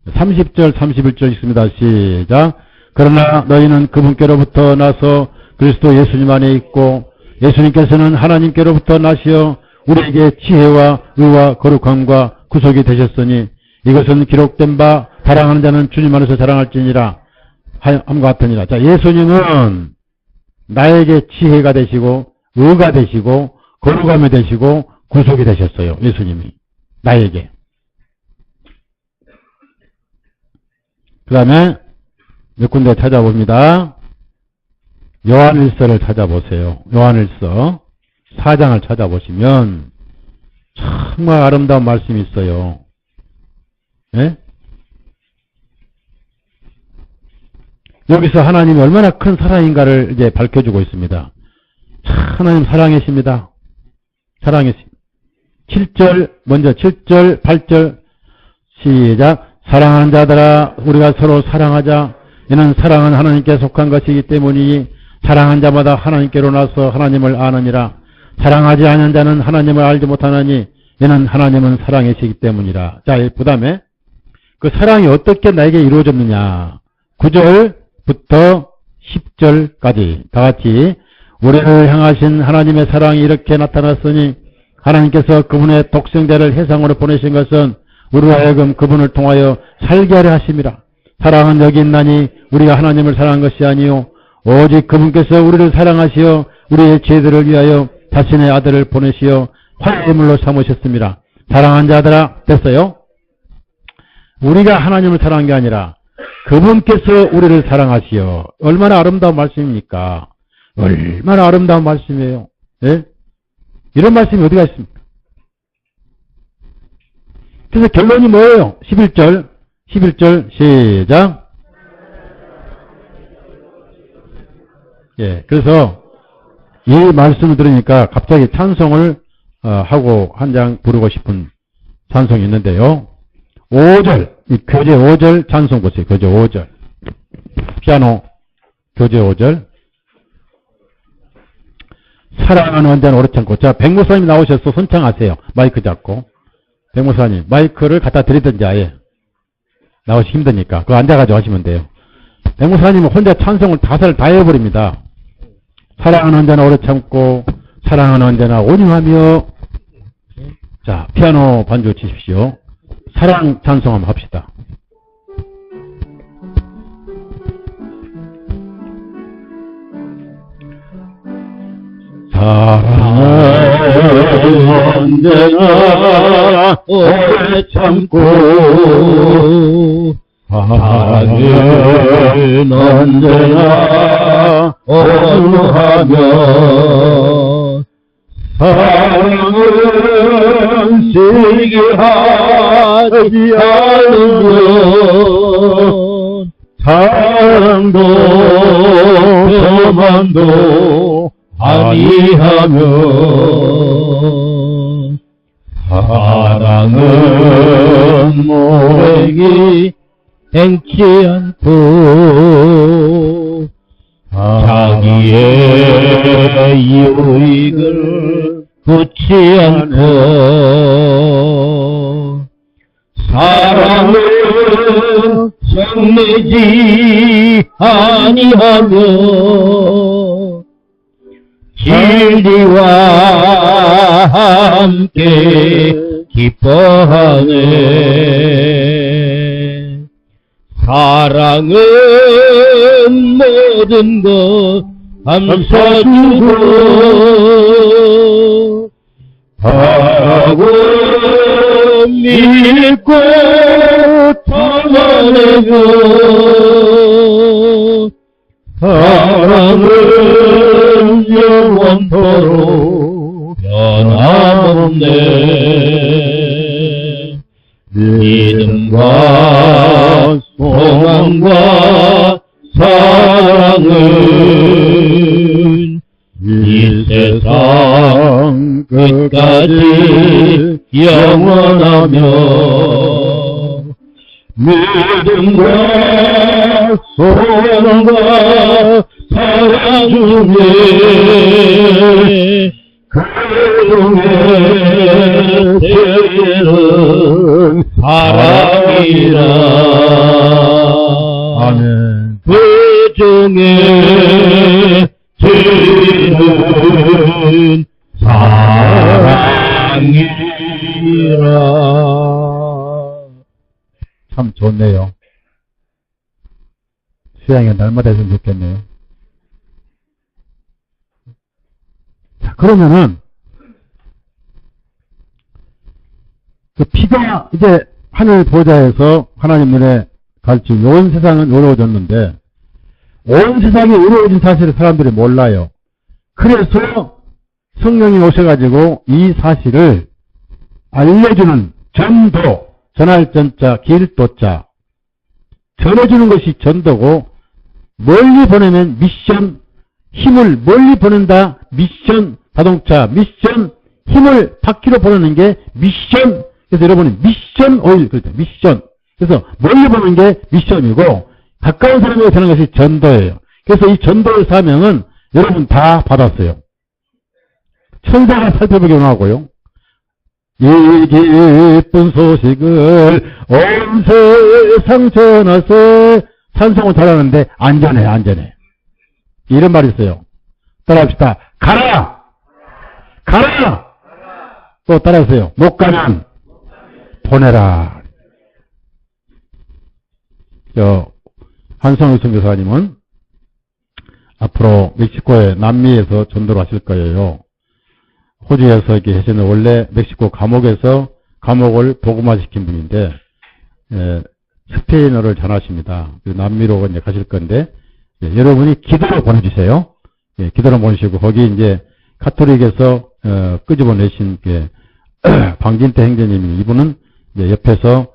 30절 31절 있습니다. 시작. 그러나 너희는 그분께로부터 나서 그리스도 예수님 안에 있고 예수님께서는 하나님께로부터 나시어 우리에게 지혜와 의와 거룩함과 구속이 되셨으니 이것은 기록된 바 사랑하는 자는 주님 안에서 자랑할지니라 함과 같으니라. 자, 예수님은 나에게 지혜가 되시고 의가 되시고 거룩함이 되시고 구속이 되셨어요. 예수님이 나에게. 그 다음에 몇 군데 찾아봅니다. 요한일서를 찾아보세요. 요한일서 4장을 찾아보시면 정말 아름다운 말씀이 있어요. 예? 여기서 하나님이 얼마나 큰 사랑인가를 이제 밝혀주고 있습니다. 하나님 사랑이십니다. 사랑이십니다. 7절, 먼저 7절, 8절, 시작. 사랑하는 자들아, 우리가 서로 사랑하자. 이는 사랑은 하나님께 속한 것이기 때문이니 사랑한 자마다 하나님께로 나서 하나님을 아느니라. 사랑하지 않은 자는 하나님을 알지 못하느니 이는 하나님은 사랑이시기 때문이라. 자, 그 다음에 그 사랑이 어떻게 나에게 이루어졌느냐. 9절부터 10절까지 다 같이 우리를 향하신 하나님의 사랑이 이렇게 나타났으니 하나님께서 그분의 독생자를 세상으로 보내신 것은 우리로 하여금 그분을 통하여 살게 하려 하심이라. 사랑은 여기 있나니 우리가 하나님을 사랑한 것이 아니요 오직 그분께서 우리를 사랑하시어 우리의 죄들을 위하여 자신의 아들을 보내시어 화해물로 삼으셨습니다. 사랑한 자들아, 됐어요? 우리가 하나님을 사랑한 게 아니라 그분께서 우리를 사랑하시어. 얼마나 아름다운 말씀입니까? 얼마나 아름다운 말씀이에요. 예? 이런 말씀이 어디가 있습니까? 그래서 결론이 뭐예요? 11절 시작. 예, 그래서 이 말씀을 들으니까 갑자기 찬송을 하고 한 장 부르고 싶은 찬송이 있는데요. 5절, 이 교재 5절 찬송 보세요. 교재 5절. 피아노 교재 5절. 사랑은 언제나 오래 참고. 자, 백목사님 나오셔서 선창하세요. 마이크 잡고. 백목사님, 마이크를 갖다 드리든지 아예. 나오시 힘드니까. 그거 앉아가지고 하시면 돼요. 백목사님은 혼자 찬송을 다살 다 해버립니다. 사랑은 언제나 오래 참고, 사랑은 언제나 온유하며, 자, 피아노 반주 치십시오. 사랑 찬송 한번 합시다. 사랑은 언제나 오래 참고 사랑은 언제나 온유하며 사랑은 시기하지 않으면 사랑도 교만도 아니하며 사랑은 모르기 행치 않고 자기의 유익을 굳지 않고 사랑은 성내지 아니하며 진리와 함께 기뻐하네. 사랑은 모든 것 감사주고 하고 믿고 담아내고 사랑은 영원토록 변함없네. 믿음과 소망과 사랑은 이 세상 끝까지 영원하며 믿음과 소망과 사랑 중에 그 중에 제일은 사랑이라. 아멘. 그 중에 제일은 사랑이라. 참 좋네요. 수양이 날마다 했으면 좋겠네요. 자, 그러면은, 그 피가 이제 하늘 보좌에서 하나님 눈에 갈지 온 세상은 어려워졌는데, 온 세상이 어려워진 사실을 사람들이 몰라요. 그래서 성령이 오셔가지고 이 사실을 알려주는 전도, 전할 전자, 길도자, 전해주는 것이 전도고, 멀리 보내면 미션, 힘을 멀리 보낸다, 미션, 자동차, 미션, 힘을 바퀴로 보내는 게 미션. 그래서 여러분이 미션 오일, 그렇죠. 미션. 그래서 멀리 보는 게 미션이고, 가까운 사람에게 되는 것이 전도예요. 그래서 이 전도의 사명은 여러분 다 받았어요. 천사가 살펴보기 원하고요. 이 기쁜 소식을 온 세상 전하세. 찬송을 잘하는데 안전해, 안전해. 이런 말이 있어요. 따라합시다. 가라! 가라! 또 따라하세요. 못 가면 보내라. 한성우 선교사님은 앞으로 멕시코의 남미에서 전도를 하실 거예요. 호주에서 이렇게 계시는 원래 멕시코 감옥에서 감옥을 복음화시킨 분인데, 스페인어를 전하십니다. 남미로 이제 가실 건데, 여러분이 기도로 보내주세요. 기도로 보내시고, 거기 이제 카톨릭에서, 끄집어내신, 방진태 행제님이, 이분은 이제 옆에서,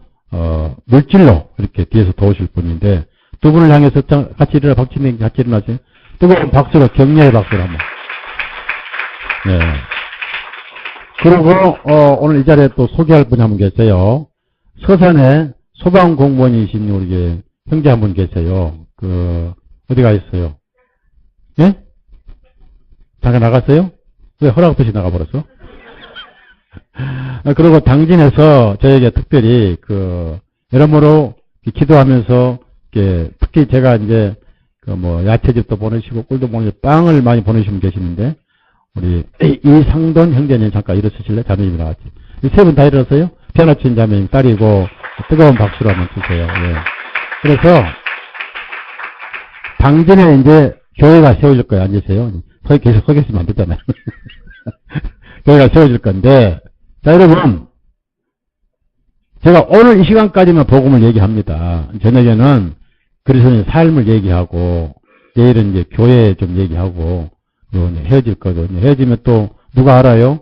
물질로 이렇게 뒤에서 도우실 분인데, 두 분을 향해서 같이 일어나, 박진행 같이 일어나세요. 뜨거운 박수로, 격려의 박수로 한번. 네. 그리고, 오늘 이 자리에 또 소개할 분이 한 분 계세요. 서산에 소방공무원이신 우리 형제 한 분 계세요. 어디 가 있어요? 예? 잠깐 나갔어요? 왜 허락 없이 나가버렸어? 그리고 당진에서 저에게 특별히 여러모로 기도하면서 특히 제가 이제 야채집도 보내시고 꿀도 보내시고 빵을 많이 보내시면 계시는데 우리 이상돈 형제님 잠깐 일어서실래? 자매님이 나왔지. 세 분 다 일어서요? 변화친 자매님 딸이고, 뜨거운 박수로 한번 주세요. 예. 그래서, 당진에 이제 교회가 세워질 거예요. 앉으세요. 계속 서 계시면 안 되잖아요. 교회가 세워질 건데, 자, 여러분, 제가 오늘 이 시간까지만 복음을 얘기합니다. 저녁에는 그리스도인의 삶을 얘기하고, 내일은 이제 교회 좀 얘기하고, 헤어질 거거든요. 헤어지면 또 누가 알아요?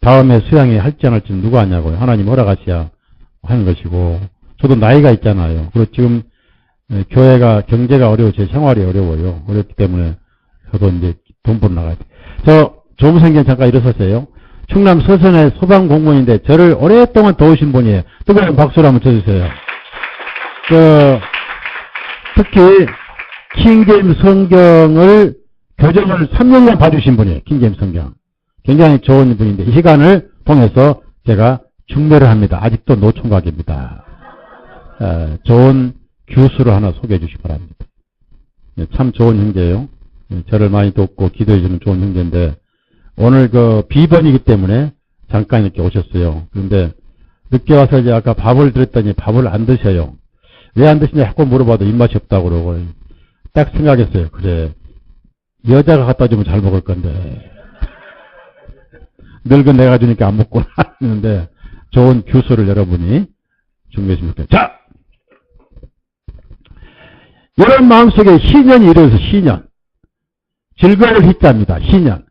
다음에 수양회 할지 안 할지 누가 아냐고요. 하나님 허락하셔야 하는 것이고, 저도 나이가 있잖아요. 그리고 지금 교회가 경제가 어려워, 제 생활이 어려워요. 어렵기 때문에 저도 이제 돈 벌어 나가야 돼. 저 조무생견 잠깐 일어서세요. 충남 서선의 소방공무원인데 저를 오랫동안 도우신 분이에요. 뜨거운 박수를 한번 쳐주세요. 특히 킹제임스 성경을 교정을 3년간 봐주신 분이에요. 킹제임스 성경. 굉장히 좋은 분인데 이 시간을 통해서 제가 중매를 합니다. 아직도 노총각입니다. 좋은 교수를 하나 소개해 주시기 바랍니다. 참 좋은 형제예요. 저를 많이 돕고 기도해 주는 좋은 형제인데 오늘 비번이기 때문에 잠깐 이렇게 오셨어요. 그런데 늦게 와서 이제 아까 밥을 드렸더니 밥을 안 드셔요. 왜 안 드시냐 자꾸 물어봐도 입맛이 없다고 그러고 딱 생각했어요. 그래 여자가 갖다 주면 잘 먹을 건데 늙은 내가 주니까 안 먹고 하는데 좋은 교수를 여러분이 준비했으면 좋겠어요. 자! 여러분 마음속에 희년이 이루어서 희년. 즐거울 희자입니다. 희년.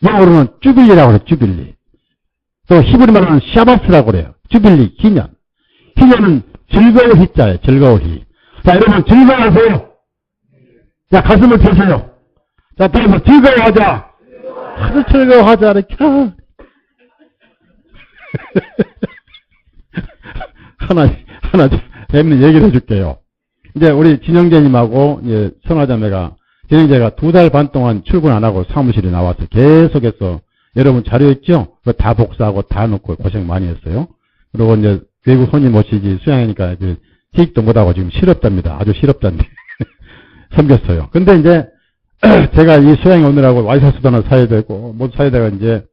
영어로는 주빌리라고 그래요. 주빌리. 또 히브리 말로는 샤바스라고 그래요. 주빌리, 희년. 희년은 즐거울 희자예요. 즐거울 희. 자, 여러분 즐거워하세요. 자, 가슴을 펴세요. 자, 따라서 즐거워하자. 아주 즐거워하자. 이렇게. 하나 재밌는 얘기를 해줄게요. 이제 우리 진영재님하고 이제 선화자매가 진영재가 2달 반 동안 출근 안 하고 사무실에 나와서 계속해서 여러분 자료 있죠? 그거 다 복사하고 다 넣고 고생 많이 했어요. 그리고 이제 외국 손님 오시지 수양하니까 퇴직도 못하고 지금 실업자입니다. 아주 실업자인데 섬겼어요. 근데 이제 제가 이 수양이 오느라고 와이셔츠도 하나 사야 되고 못 사야 되가 이제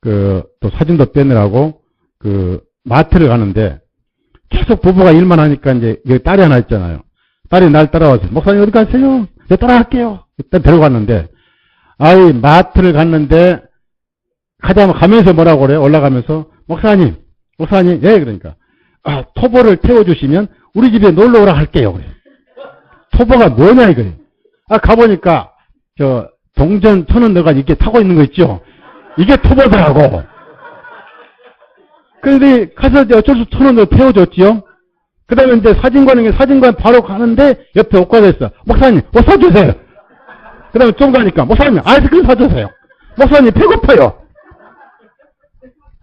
또 사진도 빼느라고 마트를 가는데 계속 부부가 일만 하니까 이제 여기 딸이 하나 있잖아요. 딸이 날 따라와서 목사님 어디 가세요? 내가 따라갈게요. 일단 데려갔는데 아이 마트를 갔는데 가면서 뭐라고 그래요? 올라가면서 목사님 예 그러니까 토보를 태워주시면 우리 집에 놀러 오라 할게요. 그래. 토보가 뭐냐 이거예요. 가보니까 동전 1,000원 넣어가지고 이렇게 타고 있는 거 있죠? 이게 토보더라고. 그런데 가서 어쩔 수 없이 1,000원 넣어 태워줬지요? 그 다음에 이제 사진관 바로 가는데 옆에 옷가게 있어. 목사님, 옷 사주세요. 그 다음에 좀 가니까, 목사님, 아이스크림 사주세요. 목사님, 배고파요.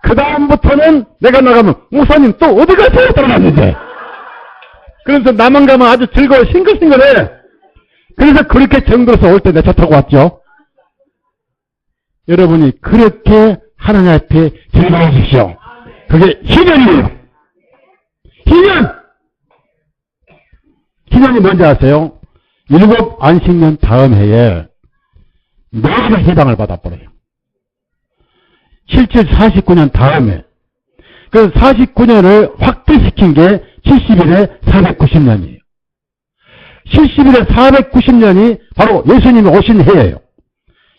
그 다음부터는 내가 나가면, 목사님, 또 어디 가세요? 들어갔는데. 그래서 나만 가면 아주 즐거워, 싱글싱글해. 그래서 그렇게 정들어서 올 때 내 차 타고 왔죠. 여러분이 그렇게 하나님 앞에 즐거우십시오. 그게 희년이에요. 희년이 뭔지 아세요? 7 안식년 다음 해에 너희가 해방을 받아버려요. 실제 49년 다음에. 그 49년을 확대시킨 게 70일에 490년이에요. 70일에 490년이 바로 예수님이 오신 해예요.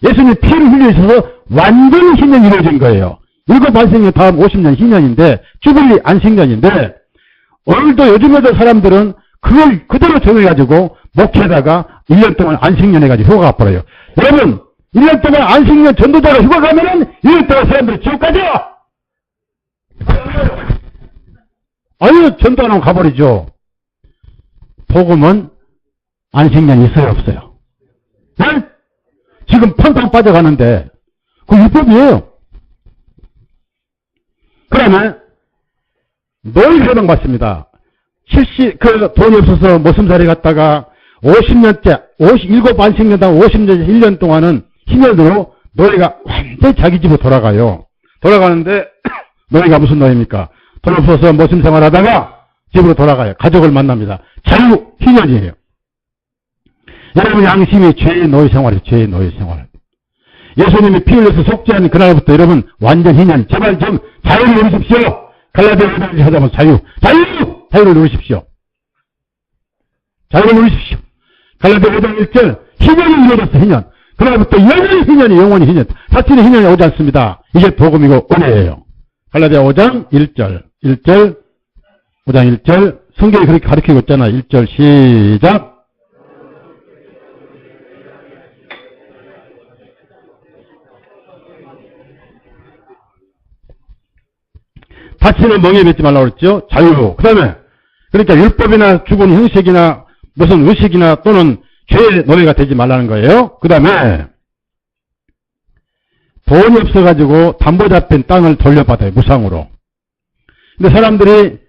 예수님이 피를 흘리셔서 완전 희년이 이루어진 거예요. 7 안식년 다음 50년 희년인데 주빌리 안식년인데 오늘도 요즘에도 사람들은 그걸 그대로 정해가지고 목회다가 1년 동안 안식년 해가지고 휴가 가버려요. 여러분 1년 동안 안식년 전도자가 휴가 가면은 1년 동안 사람들이 지옥 가죠. 아유 전도 안 하면 가버리죠. 복음은 안식년 있어요 없어요? 네? 지금 팡팡 빠져가는데 그 율법이에요. 그러면 늘 해당 받습니다. 돈이 없어서 모슴살이 갔다가 50년째, 7 안식년당 50년째 1년 동안은 희년으로 너희가 완전히 자기 집으로 돌아가요. 돌아가는데 너희가 무슨 너희입니까? 돈 없어서 모심 생활하다가 집으로 돌아가요. 가족을 만납니다. 자유 희년이에요. 여러분 양심이 죄의 노예 생활이에요. 죄의 노예 생활. 예수님이 피 흘려서 속죄한 그날부터 여러분 완전 희년. 제발 좀 자유를 누리십시오. 갈라디아 5장을 찾아보면 자유를 누리십시오. 자유를 누리십시오. 갈라디아 5장 1절 희년이 이루어졌어. 희년. 그날부터 영원히 희년이 영원히 희년. 사실은 희년이 오지 않습니다. 이게 복음이고 은혜예요. 갈라디아 5장 1절 5장 1절 성경이 그렇게 가르치고 있잖아. 1절 시작. 다시는 멍에 맺지 말라고 그랬죠. 자유. 그 다음에 그러니까 율법이나 죽은 형식이나 무슨 의식이나 또는 죄의 노예가 되지 말라는 거예요. 그 다음에 돈이 없어가지고 담보 잡힌 땅을 돌려받아요. 무상으로. 근데 사람들이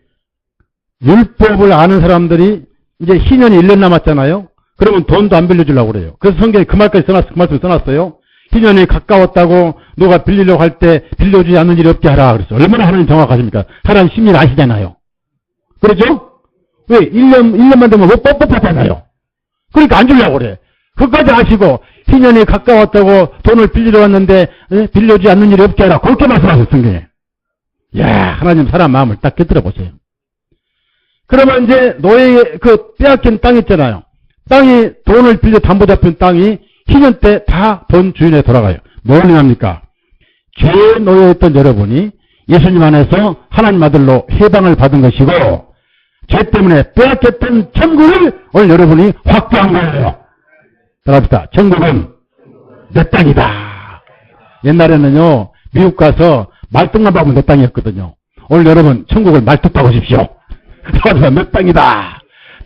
율법을 아는 사람들이 이제 희년이 1년 남았잖아요. 그러면 돈도 안 빌려주려고 그래요. 그래서 성경에 그 말까지 그 말씀을 써놨어요. 희년이 가까웠다고 누가 빌리려고 할 때 빌려주지 않는 일이 없게 하라. 그랬어. 얼마나 하나님 정확하십니까? 하나님 심리를 아시잖아요. 그렇죠? 왜? 1년만 되면 뭐 뻣뻣하잖아요. 그러니까 안 주려고 그래. 그것까지 아시고 희년이 가까웠다고 돈을 빌리러 왔는데 빌려주지 않는 일이 없게 하라. 그렇게 말씀하셨어요. 성경에. 이야, 하나님 사람 마음을 딱 깨뜨려 보세요. 그러면 이제 노예 그 빼앗긴 땅 있잖아요. 땅이 돈을 빌려 담보 잡힌 땅이 희년 때 다 본 주인에 돌아가요. 뭘 의미합니까? 죄의 노예였던 여러분이 예수님 안에서 하나님 아들로 해방을 받은 것이고 죄 때문에 빼앗겼던 천국을 오늘 여러분이 확보한 거예요. 따라합시다. 천국은 내 땅이다. 옛날에는요 미국 가서 말뚝만 박으면 내 땅이었거든요. 오늘 여러분 천국을 말뚝 박으십시오. 따라합시다. 내 땅이다.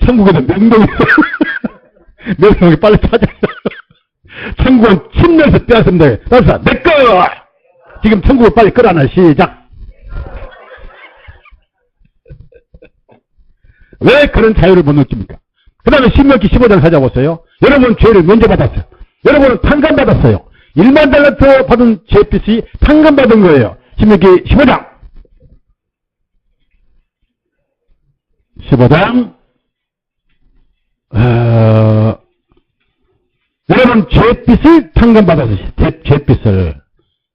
천국에는 명동이 명동이 빨리 찾아요. 천국은 침내에서 빼앗으면 돼. 따라합시다. 내 거! 지금 천국을 빨리 끌어놔. 시작. 왜 그런 자유를 못 느낍니까? 그 다음에 신명기 15장 찾아보세요. 여러분 죄를 면제받았어요. 여러분은 탕감받았어요. 1만 달란트 받은 죄빚이 탕감받은 거예요. 신명기 15장 15장 여러분 죄빚을 탕감받았어요. 죄빚을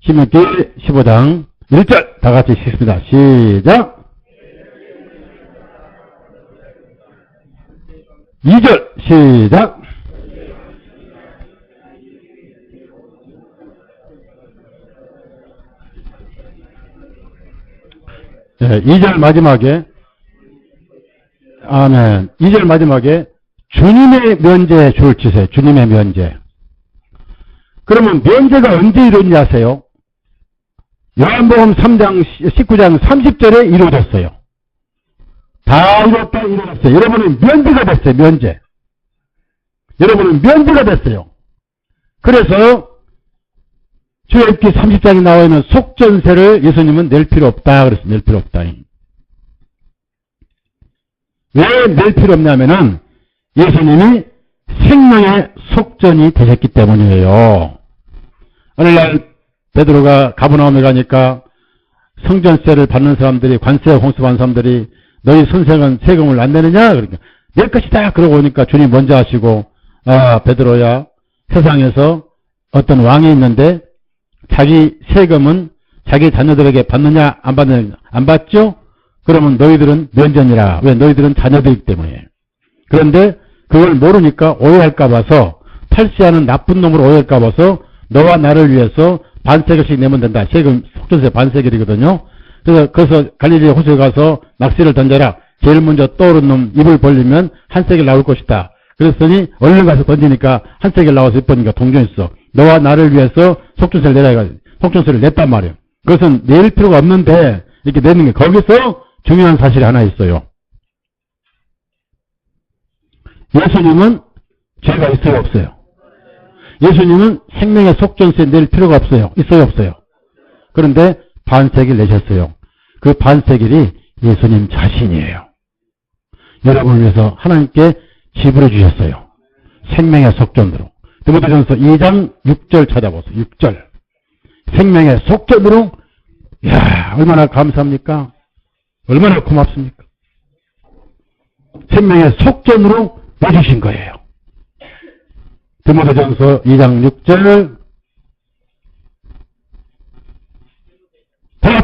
신명기 15장 1절 다 같이 읽습니다. 시작. 2절 시작. 네, 2절 마지막에 아멘. 2절 마지막에 주님의 면제에 줄 치세요. 주님의 면제. 그러면 면제가 언제 이루어지는지 아세요? 요한복음 3장 19장 30절에 이루어졌어요. 다 이루어졌어요. 여러분은 면제가 됐어요. 면제. 여러분은 면제가 됐어요. 그래서 출애굽기 30장에 나와 있는 속전세를 예수님은 낼 필요 없다. 그랬어요. 낼 필요 없다. 왜 낼 필요 없냐면은 예수님이 생명의 속전이 되셨기 때문이에요. 오늘날 베드로가 가버나움에 가니까 성전세를 받는 사람들이 관세 홍수받는 사람들이 너희 선생은 세금을 안 내느냐? 그러니까 낼 것이다. 그러고 오니까 주님 먼저 하시고 아 베드로야 세상에서 어떤 왕이 있는데 자기 세금은 자기 자녀들에게 받느냐 안 받느냐 안 받죠? 그러면 너희들은 면전이라. 왜? 너희들은 자녀들이기 때문에. 그런데 그걸 모르니까 오해할까 봐서 탈시하는 나쁜 놈으로 오해할까 봐서 너와 나를 위해서 반세겔씩 내면 된다. 세금 속전세 반세겔이거든요. 그래서 갈릴리 호수에 가서 낚시를 던져라. 제일 먼저 떠오른 놈 입을 벌리면 한 세겔 나올 것이다. 그랬더니 얼른 가서 던지니까 한 세겔 나와서 입보니까 동전했어. 너와 나를 위해서 속전세를 내라 해가지고 속전세를 냈단 말이에요. 그것은 낼 필요가 없는데 이렇게 내는 게 거기서 중요한 사실이 하나 있어요. 예수님은 죄가 있어요 없어요? 예수님은 생명의 속전세 낼 필요가 없어요. 있어요 없어요? 그런데 반세겔 내셨어요. 그 반세겔이 예수님 자신이에요. 여러분을 위해서 하나님께 지불해 주셨어요. 생명의 속전으로. 디모데전서 2장 6절 찾아보세요. 6절. 생명의 속전으로. 이야 얼마나 감사합니까? 얼마나 고맙습니까? 생명의 속전으로 내주신 거예요. 디모데전서 2장 6절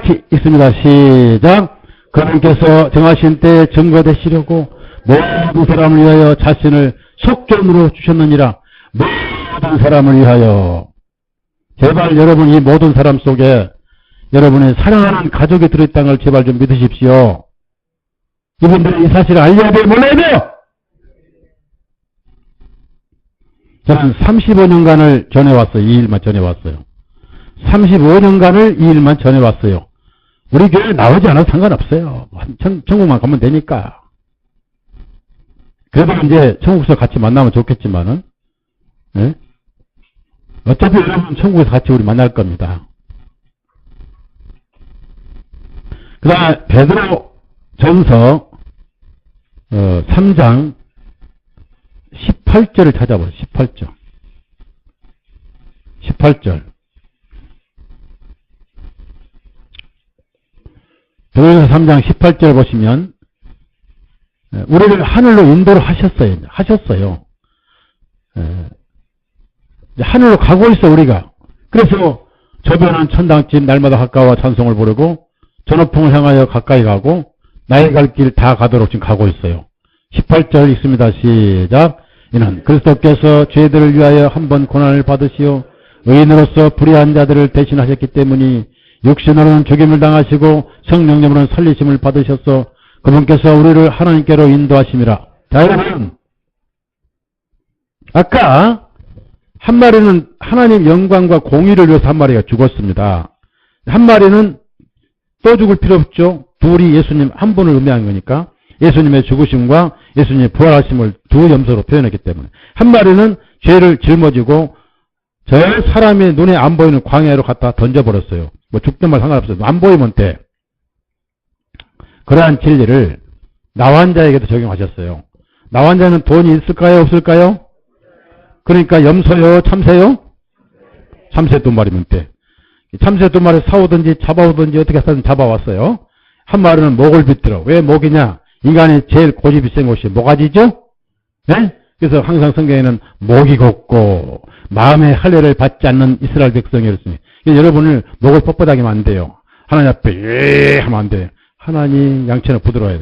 같이 있습니다. 시작. 그분께서 정하신 때에 증거되시려고 모든 사람을 위하여 자신을 속전으로 주셨느니라. 모든 사람을 위하여. 제발 여러분 이 모든 사람 속에 여러분의 사랑하는 가족이 들어있다는 걸 제발 좀 믿으십시오. 이분들이 이 사실을 알려야 돼요? 몰라야 돼요? 저는 35년간을 전해왔어요. 이 일만 전해왔어요. 35년간을 이 일만 전해왔어요. 우리 교회 나오지 않아도 상관없어요. 천국만 가면 되니까. 그래도 이제 천국에서 같이 만나면 좋겠지만은, 네? 어차피 여러분 천국에서 같이 우리 만날 겁니다. 그 다음에 베드로 전서 3장 18절을 찾아보세요. 18절. 18절. 베드로전서 3장 18절 보시면 우리를 하늘로 인도를 하셨어요. 하늘로 가고 있어 우리가. 그래서 저변한 천당집 날마다 가까워 찬송을 부르고 전업풍을 향하여 가까이 가고 나의 갈 길 다 가도록 지금 가고 있어요. 18절 읽습니다. 시작. 이는 그리스도께서 죄들을 위하여 한 번 고난을 받으시어 의인으로서 불의한 자들을 대신하셨기 때문이 육신으로는 죽임을 당하시고 성령님으로는 살리심을 받으셔서 그분께서 우리를 하나님께로 인도하심이라. 자 여러분, 아까 한 마리는 하나님 영광과 공의를 위해서 한 마리가 죽었습니다. 한 마리는 또 죽을 필요 없죠. 둘이 예수님 한 분을 의미한 거니까 예수님의 죽으심과 예수님의 부활하심을 두 염소로 표현했기 때문에 한 마리는 죄를 짊어지고 저 사람의 눈에 안 보이는 광야로 갖다 던져버렸어요. 뭐 죽든 말 상관없어요. 안 보이면 돼. 그러한 진리를 나환자에게도 적용하셨어요. 나환자는 돈이 있을까요? 없을까요? 그러니까 염소요? 참새요? 참새 두 마리면 돼. 참새 두 마리 사오든지 잡아오든지 어떻게 하든 잡아왔어요. 한 마리는 목을 비틀어. 왜 목이냐? 인간의 제일 고집이 센 곳이 모가지죠? 네? 그래서 항상 성경에는 목이 곱고 마음의 할례를 받지 않는 이스라엘 백성이었으니 여러분을 목을 뻣뻣하게 하면 안 돼요. 하나님 앞에 예 하면 안 돼요. 하나님 양처럼 부드러워야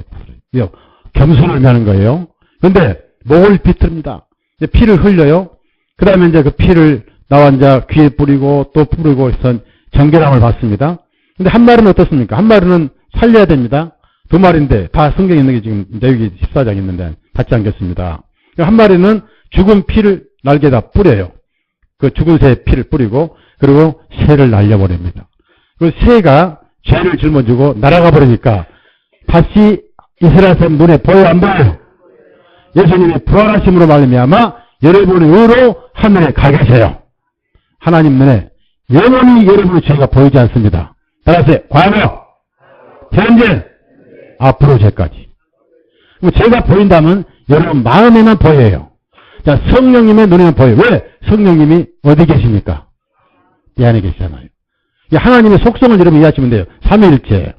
돼요. 겸손을 하는 거예요. 그런데 목을 비틀입니다. 피를 흘려요. 그 다음에 이제 그 피를 나환자 귀에 뿌리고 또 뿌리고 해서 정결함을 받습니다. 근데 한 마리는 어떻습니까? 한 마리는 살려야 됩니다. 두 마리인데 다 성경에 있는 게 지금 레위기 14장 있는데 받지 않겠습니다. 한 마리는 죽은 피를 날개에다 뿌려요. 그 죽은 새의 피를 뿌리고 그리고 새를 날려버립니다. 그 새가 죄를 짊어지고 날아가 버리니까 다시 이스라엘 사람 눈에 보여 안 보여요? 예수님의 부활하심으로 말미암아 여러분의 의로 하늘에 가 계세요. 하나님 눈에 영원히 여러분의 죄가 보이지 않습니다. 따라서 과거, 현재, 앞으로 죄까지. 죄가 보인다면 여러분 마음에만 보여요. 자, 성령님의 눈에만 보여요. 왜? 성령님이 어디 계십니까? 이 안에 계시잖아요. 하나님의 속성을 여러분 이해하시면 돼요. 삼위일체.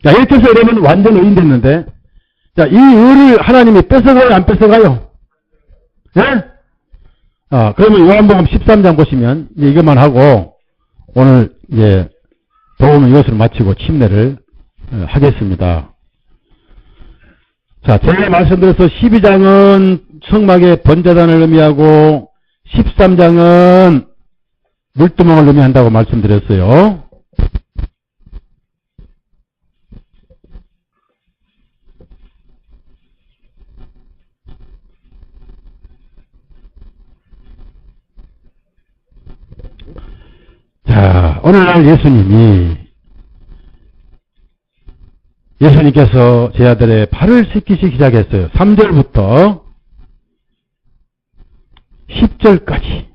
자, 이렇게 해서 여러분 완전 의인 됐는데, 자, 이 의를 하나님이 뺏어가요, 안 뺏어가요? 네? 그러면 요한복음 13장 보시면, 이것만 하고, 오늘, 도움은 이것으로 마치고 침례를 하겠습니다. 자, 제가 말씀드려서 12장은 성막의 번제단을 의미하고, 13장은 물두멍을 의미한다고 말씀드렸어요. 자, 오늘날 예수님께서 제 아들의 발을 씻기시기 시작했어요. 3절부터 10절까지.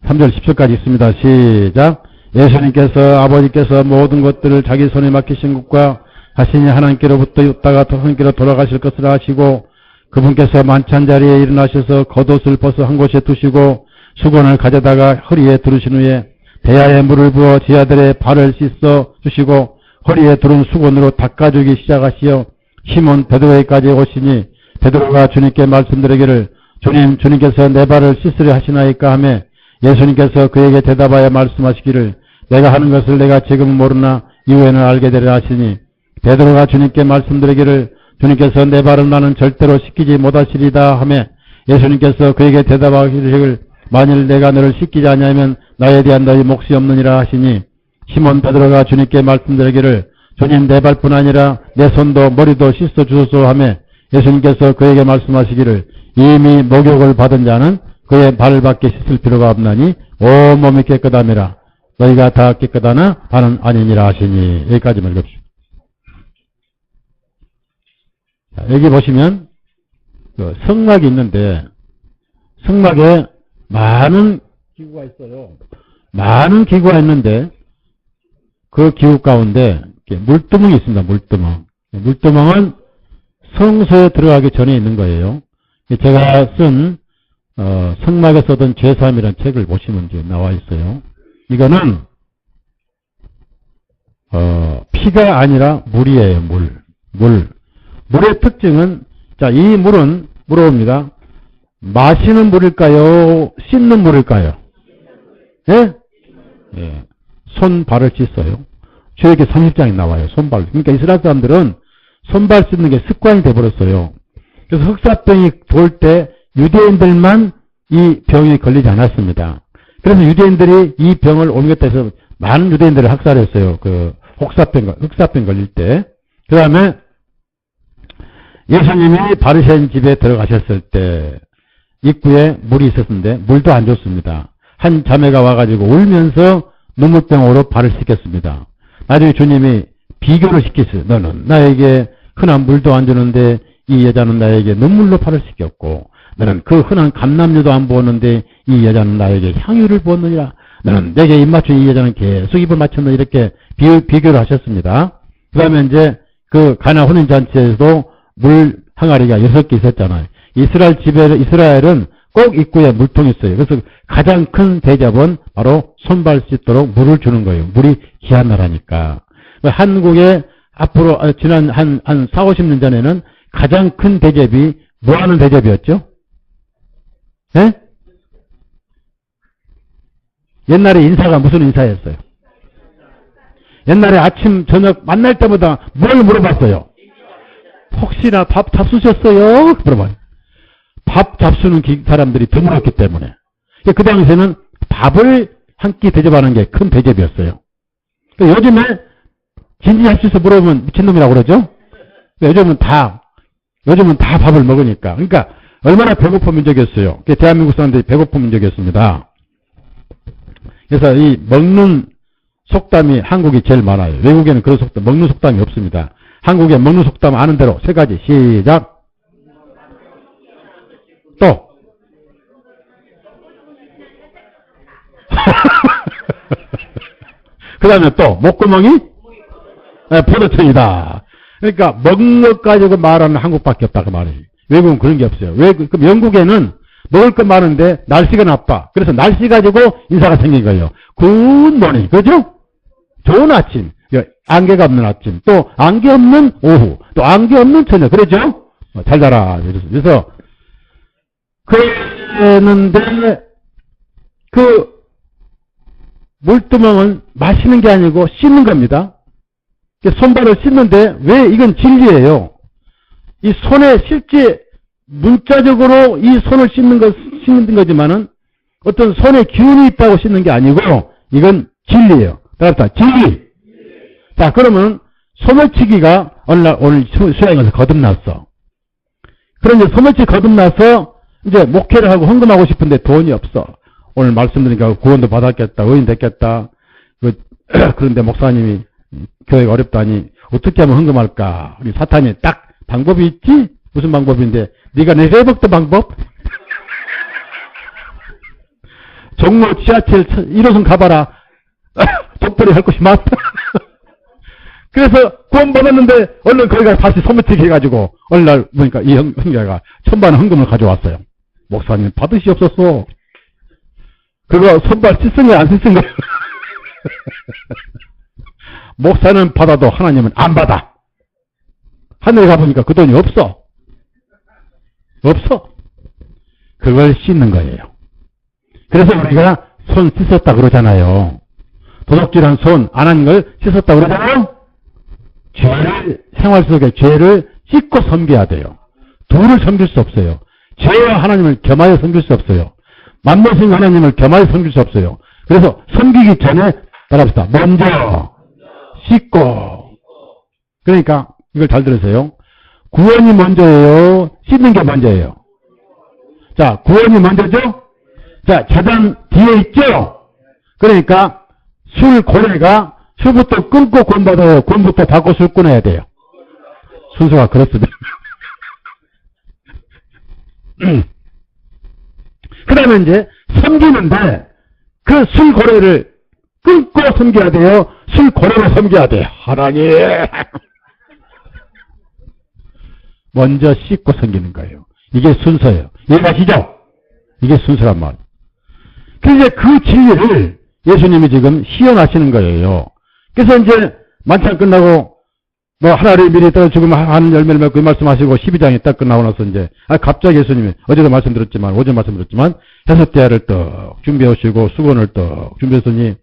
3절 10절까지 있습니다. 시작. 예수님께서 아버지께서 모든 것들을 자기 손에 맡기신 것과 자신이 하나님께로부터 있다가 하나님께로 돌아가실 것을 아시고 그분께서 만찬 자리에 일어나셔서 겉옷을 벗어 한 곳에 두시고 수건을 가져다가 허리에 두르신 후에 대야에 물을 부어 제 아들의 발을 씻어 주시고 허리에 두른 수건으로 닦아주기 시작하시어 시몬 베드로에게까지 오시니 베드로가 주님께 말씀드리기를 주님께서 내 발을 씻으려 하시나이까 하며 예수님께서 그에게 대답하여 말씀하시기를 내가 하는 것을 내가 지금 모르나 이후에는 알게 되리라 하시니 베드로가 주님께 말씀드리기를 주님께서 내 발은 나는 절대로 씻기지 못하시리다 하며 예수님께서 그에게 대답하시기를 만일 내가 너를 씻기지 아니하면 나에 대한 너희 몫이 없느니라 하시니 시몬 베드로가 주님께 말씀드리기를 주님 내 발뿐 아니라 내 손도 머리도 씻어 주소서 하며 예수님께서 그에게 말씀하시기를 이미 목욕을 받은 자는 그의 발밖에 씻을 필요가 없나니 온몸이 깨끗함이라 너희가 다 깨끗하나 나는 아니니라 하시니 여기까지만 읽읍시다. 자, 여기 보시면 그 성막이 있는데 성막에 많은 기구가 있어요. 많은 기구가 있는데 그 기구 가운데 물두멍이 있습니다. 물두멍. 물두멍은 성소에 들어가기 전에 있는 거예요. 제가 쓴 성막에 써던 죄사함이라는 책을 보시면 이제 나와 있어요. 이거는 피가 아니라 물이에요. 물의 특징은 자, 이 물은 물어봅니다. 마시는 물일까요? 씻는 물일까요? 예? 예. 손발을 씻어요. 주에게 30장이 나와요. 손발. 그러니까 이스라엘 사람들은 손발 씻는 게 습관이 돼버렸어요. 그래서 흑사병이 돌 때 유대인들만 이 병이 걸리지 않았습니다. 그래서 유대인들이 이 병을 옮겼다 해서 많은 유대인들을 학살했어요. 그 흑사병 걸릴 때. 그 다음에 예수님이 바리새인 집에 들어가셨을 때 입구에 물이 있었는데 물도 안 줬습니다. 한 자매가 와가지고 울면서 눈물병으로 발을 씻겼습니다. 나중에 주님이 비교를 시키세요. 너는 나에게 흔한 물도 안 주는데 이 여자는 나에게 눈물로 발을 씻겼고 너는 그 흔한 감람유도 안 부었는데 이 여자는 나에게 향유를 부었느니라. 너는 내게 입 맞춘 이 여자는 계속 입을 맞췄느냐 이렇게 비교를 하셨습니다. 그 다음에 이제 그 가나 혼인잔치에서도 물 항아리가 6개 있었잖아요. 이스라엘은 꼭 입구에 물통이 있어요. 그래서 가장 큰 대접은 바로 손발 씻도록 물을 주는 거예요. 물이 귀한 나라니까. 한국에 앞으로 지난 한 4, 50년 전에는 가장 큰 대접이 뭐 하는 대접이었죠? 예? 옛날에 인사가 무슨 인사였어요? 옛날에 아침 저녁 만날 때마다 뭘 물어봤어요? 혹시나 밥 잡수셨어요? 물어봐요. 밥 잡수는 사람들이 드물었기 때문에. 그 당시에는 밥을 한 끼 대접하는 게 큰 대접이었어요. 요즘에 진지 잡수서 물어보면 미친놈이라고 그러죠? 요즘은 다 밥을 먹으니까. 그러니까 얼마나 배고픈 민족이었어요. 대한민국 사람들이 배고픈 민족이었습니다. 그래서 이 먹는 속담이 한국이 제일 많아요. 외국에는 그런 속담, 먹는 속담이 없습니다. 한국에 먹는 속담 아는 대로 3가지. 시작. 또. 그 다음에 또, 목구멍이? 네, 포도청이다. 그러니까, 먹는 것 가지고 말하는 한국밖에 없다. 그 말이에요. 외국은 그런 게 없어요. 그럼 영국에는 먹을 것 많은데 날씨가 나빠. 그래서 날씨 가지고 인사가 생긴 거예요. 굿모닝. 그죠? 좋은 아침. 안개가 없는 아침. 또 안개 없는 오후. 또 안개 없는 저녁. 그러죠? 잘 자라. 그래서 그랬는데 그 물두멍은 마시는 게 아니고 씻는 겁니다. 손발을 씻는데 왜 이건 진리예요. 이 손에 실제 문자적으로 이 손을 씻는 거지만은 어떤 손에 기운이 있다고 씻는 게 아니고 이건 진리예요. 따라서 진리. 자, 그러면 소매치기가 오늘 수양에서 거듭났어. 그런데 소매치기 거듭나서 이제 목회를 하고 헌금하고 싶은데 돈이 없어. 오늘 말씀드리니까 구원도 받았겠다. 의인 됐겠다. 그런데 목사님이 교회가 어렵다니 어떻게 하면 헌금할까? 우리 사탄이 딱 방법이 있지? 무슨 방법인데? 네가 내 회복도 방법? 종로 지하철 1호선 가봐라. 적들이 할 것이 많다. 그래서 구원 받았는데 얼른 거기가 다시 소매치기 해가지고 어느 날 보니까 이 형제가 1000만 원 헌금을 가져왔어요. 목사님 받으시옵소서. 그거 손발 씻은 거야 안 씻은 거야? 목사는 받아도 하나님은 안 받아. 하늘에 가보니까 그 돈이 없어. 없어. 그걸 씻는 거예요. 그래서 우리가 손 씻었다 그러잖아요. 도둑질한 손 안 한 걸 씻었다 그러잖아요. 죄를, 생활 속의 죄를 씻고 섬겨야 돼요. 둘을 섬길 수 없어요. 죄와 하나님을 겸하여 섬길 수 없어요. 만드신 하나님을 겸하여 섬길 수 없어요. 그래서 섬기기 전에 따라합시다. 먼저 씻고. 그러니까 이걸 잘 들으세요. 구원이 먼저예요? 씻는 게 먼저예요? 자, 구원이 먼저죠? 자, 재단 뒤에 있죠? 그러니까 술 고래가 술부터 끊고 권 받아요? 권부터 받고 술 끊어야 돼요? 순서가 그렇습니다. 그 다음에 이제 섬기는데 그 술 고래를 끊고 섬겨야 돼요? 술 고래로 섬겨야 돼요? 하나님! 먼저 씻고 섬기는 거예요. 이게 순서예요. 이해가시죠? 이게 순서란 말이에요. 그래서 그 진리를 예수님이 지금 시연하시는 거예요. 그래서 이제 만찬 끝나고 뭐 하나를 미리 떠 죽으면 한 열매를 맺고 이 말씀하시고 12장이 딱 끝나고 나서 이제 갑자기 예수님이 어제도 말씀드렸지만 오전 말씀드렸지만 해섯 대야를 떡 준비해 오시고 수건을 떡 준비해서니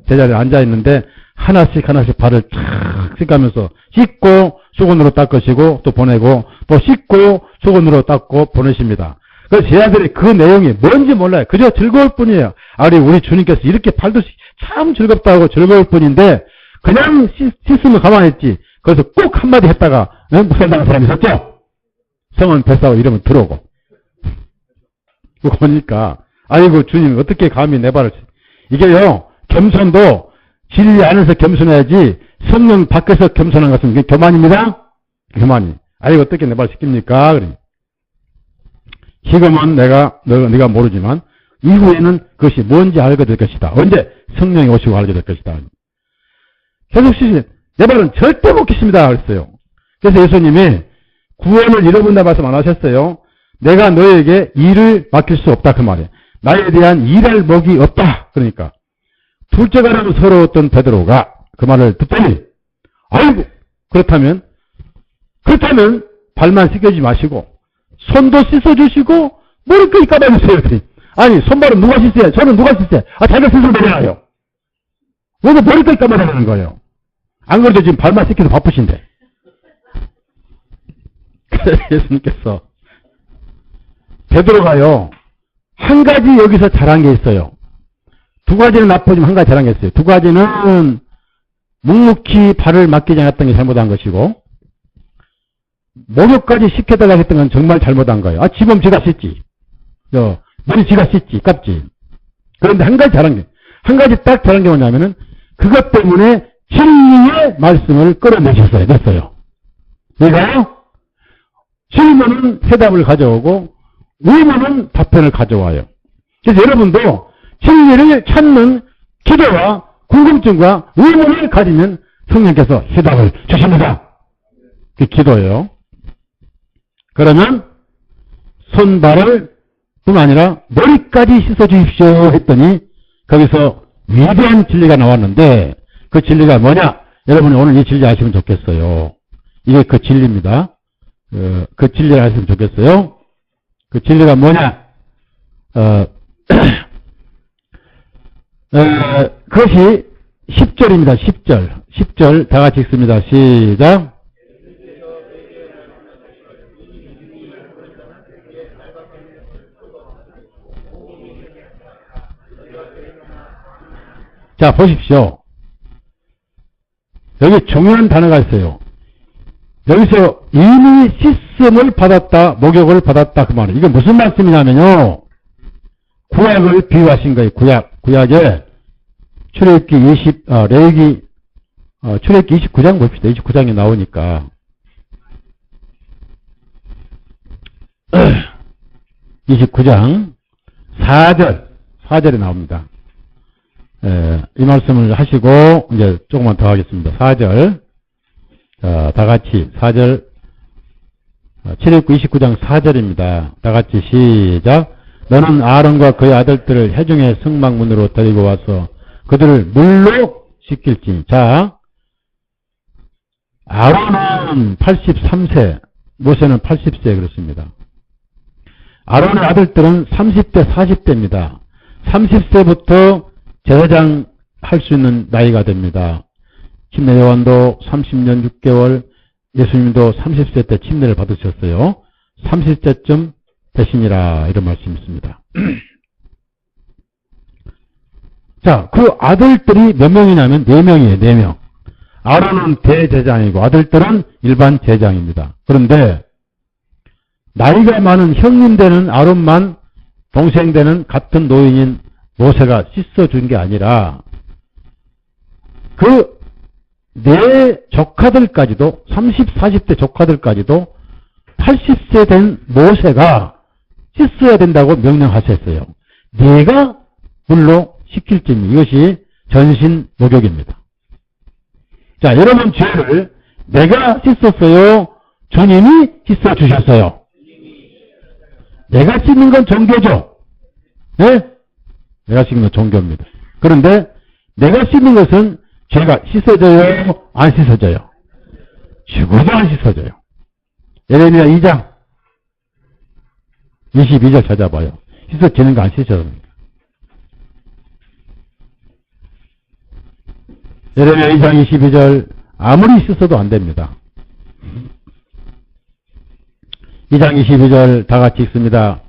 제자리에 앉아 있는데 하나씩 발을 탁 씻가면서 씻고 수건으로 닦으시고 또 보내고 또 씻고 수건으로 닦고 보내십니다. 그래서 제자들이 그 내용이 뭔지 몰라요. 그저 즐거울 뿐이에요. 우리 주님께서 이렇게 팔도 참 즐겁다고 즐거울 뿐인데 그냥 씻으면 가만히 있지. 그래서 꼭 한마디 했다가 무산당한 사람이 있었죠? 성은 뱃사고 이러면 들어오고. 그거 보니까 아이고 주님 어떻게 감히 내 발을 이게요. 겸손도 진리 안에서 겸손해야지 성령 밖에서 겸손한 것은 이게 교만입니다. 교만이. 아이고 어떻게 내 발 시킵니까? 그래. 지금은 네가 모르지만 이후에는 그것이 뭔지 알게 될 것이다. 언제? 성령이 오시고 알게 될 것이다. 계속 시시 내 발은 절대 못 씻습니다. 그랬어요. 그래서 예수님이 구원을 잃어본다 말씀 안 하셨어요. 내가 너에게 일을 맡길 수 없다 그 말이에요. 나에 대한 일할 목이 없다. 그러니까 둘째가라고 서러웠던 베드로가 그 말을 듣더니 아이고 그렇다면 발만 씻겨주지 마시고 손도 씻어주시고 머리까지 감아주세요. 아니 손발은 누가 씻어요? 손은 누가 씻어요? 자기가 씻으면 되잖아요. 왜 머리까지 감아달라는 거예요? 안 그래도 지금 발만 씻기도 바쁘신데. 그래서 예수님께서 베드로가요 한 가지 여기서 잘한 게 있어요. 두 가지는 나쁘지만 한 가지 잘한 게 있어요. 두 가지는 묵묵히 발을 맡기지 않았던 게 잘못한 것이고 목욕까지 시켜달라고 했던 건 정말 잘못한 거예요. 지금 지가 씻지. 머리 지가 씻지. 깝지. 그런데 한 가지 딱 잘한 게 뭐냐면은 그것 때문에 진리의 말씀을 끌어내셨어요. 됐어요. 내가요 질문은 해답을 가져오고 의문은 답변을 가져와요. 그래서 여러분도 진리를 찾는 기도와 궁금증과 의문을 가지면 성령께서 해답을 주십니다. 그 기도예요. 그러면 손발을 뿐 아니라 머리까지 씻어주십시오 했더니 거기서 위대한 진리가 나왔는데 그 진리가 뭐냐? 여러분이 오늘 이 진리 아시면 좋겠어요. 이게 그 진리입니다. 그 진리를 아시면 좋겠어요. 그 진리가 뭐냐? 그것이 10절입니다. 10절. 10절 다 같이 읽습니다. 시작. 자, 보십시오. 여기 중요한 단어가 있어요. 여기서 이미 씻음을 받았다, 목욕을 받았다 그 말이에요. 이게 무슨 말씀이냐면요. 구약을 비유하신 거예요. 구약에 출애굽기 29장 봅시다. 29장에 나오니까 29장 4절에 나옵니다. 이 말씀을 하시고 이제 조금만 더 하겠습니다. 4절 다 같이 4절 출애굽기 29장 4절입니다. 다 같이 시작. 너는 아론과 그의 아들들을 회중의 성막문으로 데리고 와서 그들을 물로 씻길지니. 자, 아론은 83세, 모세는 80세 그렇습니다. 아론의 아들들은 30대, 40대입니다. 30세부터 제사장 할 수 있는 나이가 됩니다. 침례 요한도 30년 6개월, 예수님도 30세 때 침례를 받으셨어요. 30세쯤 되시니라 이런 말씀이 있습니다. 자, 그 아들들이 몇 명이냐면 4명이에요. 4명. 아론은 대제장이고 아들들은 일반 제장입니다. 그런데 나이가 많은 형님 되는 아론만 동생 되는 같은 노인인 모세가 씻어준 게 아니라 그 네 조카들까지도 30, 40대 조카들까지도 80세 된 모세가 씻어야 된다고 명령하셨어요. 네가 물로 시킬지니 이것이 전신 목욕입니다. 자, 여러분 죄를 내가 씻었어요? 주님이 씻어주셨어요? 내가 씻는 건 종교죠. 네? 내가 씻는 건 종교입니다. 그런데 내가 씻는 것은 죄가 씻어져요? 안 씻어져요? 죽어도 안 씻어져요. 예레미야 2장 22절 찾아봐요. 씻어지는가 안 씻어지는가. 예레미야 2장 22절 아무리 씻어도 안 됩니다. 2장 22절 다 같이 읽습니다.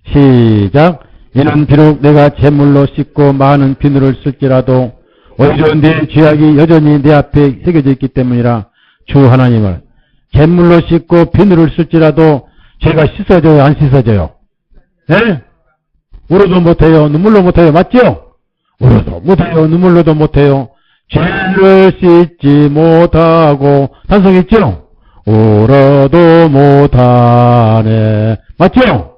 시작. 이는 비록 내가 제물로 씻고 많은 비누를 쓸지라도 오히려 내 죄악이 여전히 내 앞에 새겨져 있기 때문이라. 주 하나님을 제물로 씻고 비누를 쓸지라도 죄가 씻어져요? 안 씻어져요? 네? 울어도 못해요? 눈물로 못해요? 맞죠? 울어도 못해요? 눈물로도 못해요? 죄를 씻지 못하고 단성했죠? 울어도 못하네. 맞죠?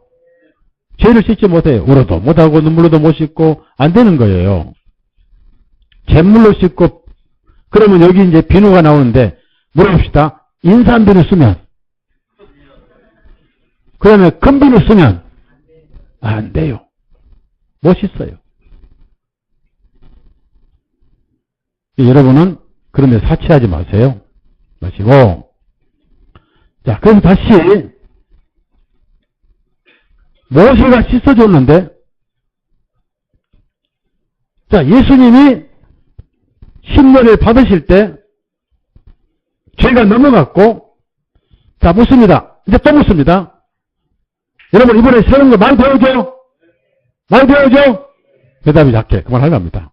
죄를 씻지 못해요. 울어도 못하고 눈물로도 못 씻고 안 되는 거예요. 잿물로 씻고 그러면 여기 이제 비누가 나오는데 물어봅시다. 인삼비누 쓰면 그러면 금비누 쓰면 안 돼요. 못 씻어요. 여러분은 그런데 사치하지 마세요. 마시고 자, 그럼 다시 모세가 씻어줬는데 자, 예수님이 신문을 받으실 때 죄가 넘어갔고 자, 묻습니다. 이제 또 묻습니다. 여러분 이번에 새로운 거 많이 배우죠? 많이 배우죠? 대답이 작게 그만하랍니다.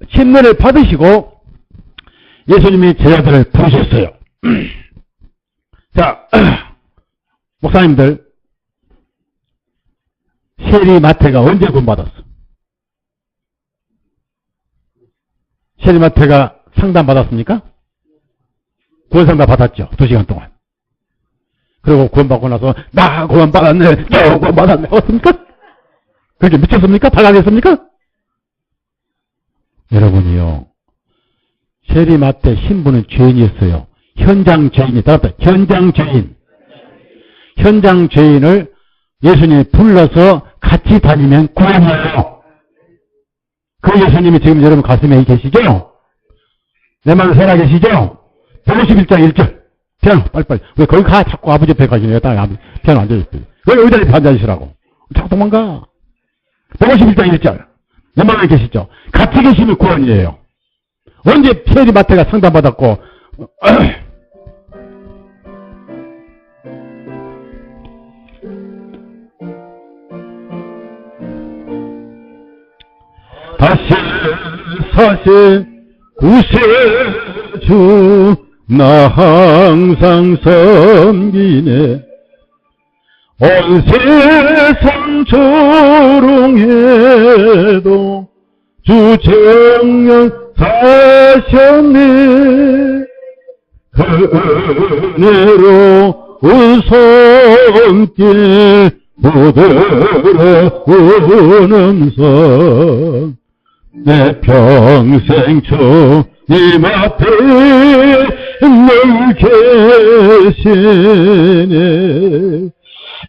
신문을 받으시고 예수님이 제자들을 부르셨어요. 자, 목사님들 세리마태가 언제 구원받았어? 세리마태가 상담 받았습니까? 구원상담 받았죠. 2시간 동안. 그리고 구원받고 나서 나 구원받았네, 너 구원받았네 어떻습니까? 그렇게 미쳤습니까? 발광했습니까? 여러분이요, 세리마태 신부는 죄인이었어요. 현장 죄인이 따랐다. 현장 죄인. 현장 죄인을 예수님이 불러서 같이 다니면 구원이에요. 그 예수님이 지금 여러분 가슴에 계시죠? 내 말을 살아계시죠? 151장 1절. 피아노, 빨리빨리. 왜 거기 가? 자꾸 아버지 옆에 가시네요. 피아노 앉아있어요. 왜 의자 옆에 앉아있으라고? 자꾸 도망가. 151장 1절. 내 말에 계시죠? 같이 계시면 구원이에요. 언제 세리마태가 상담받았고, 다시 49세 주 나 항상 섬기네. 온 세상 조롱해도 주 정령 사셨네. 그 은혜로 온 손길 부드러 운음성 내 평생 주님 앞에 늘 계시네.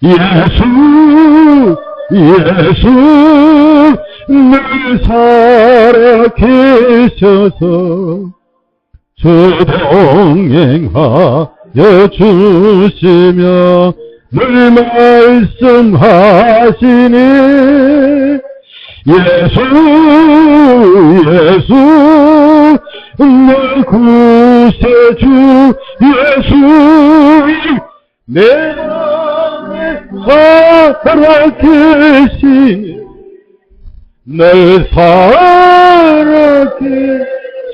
예수 늘 살아 계셔서 주 동행하여 주시며 늘 말씀하시니 예수 내 구세주 예수 내 안에 살아계시니 날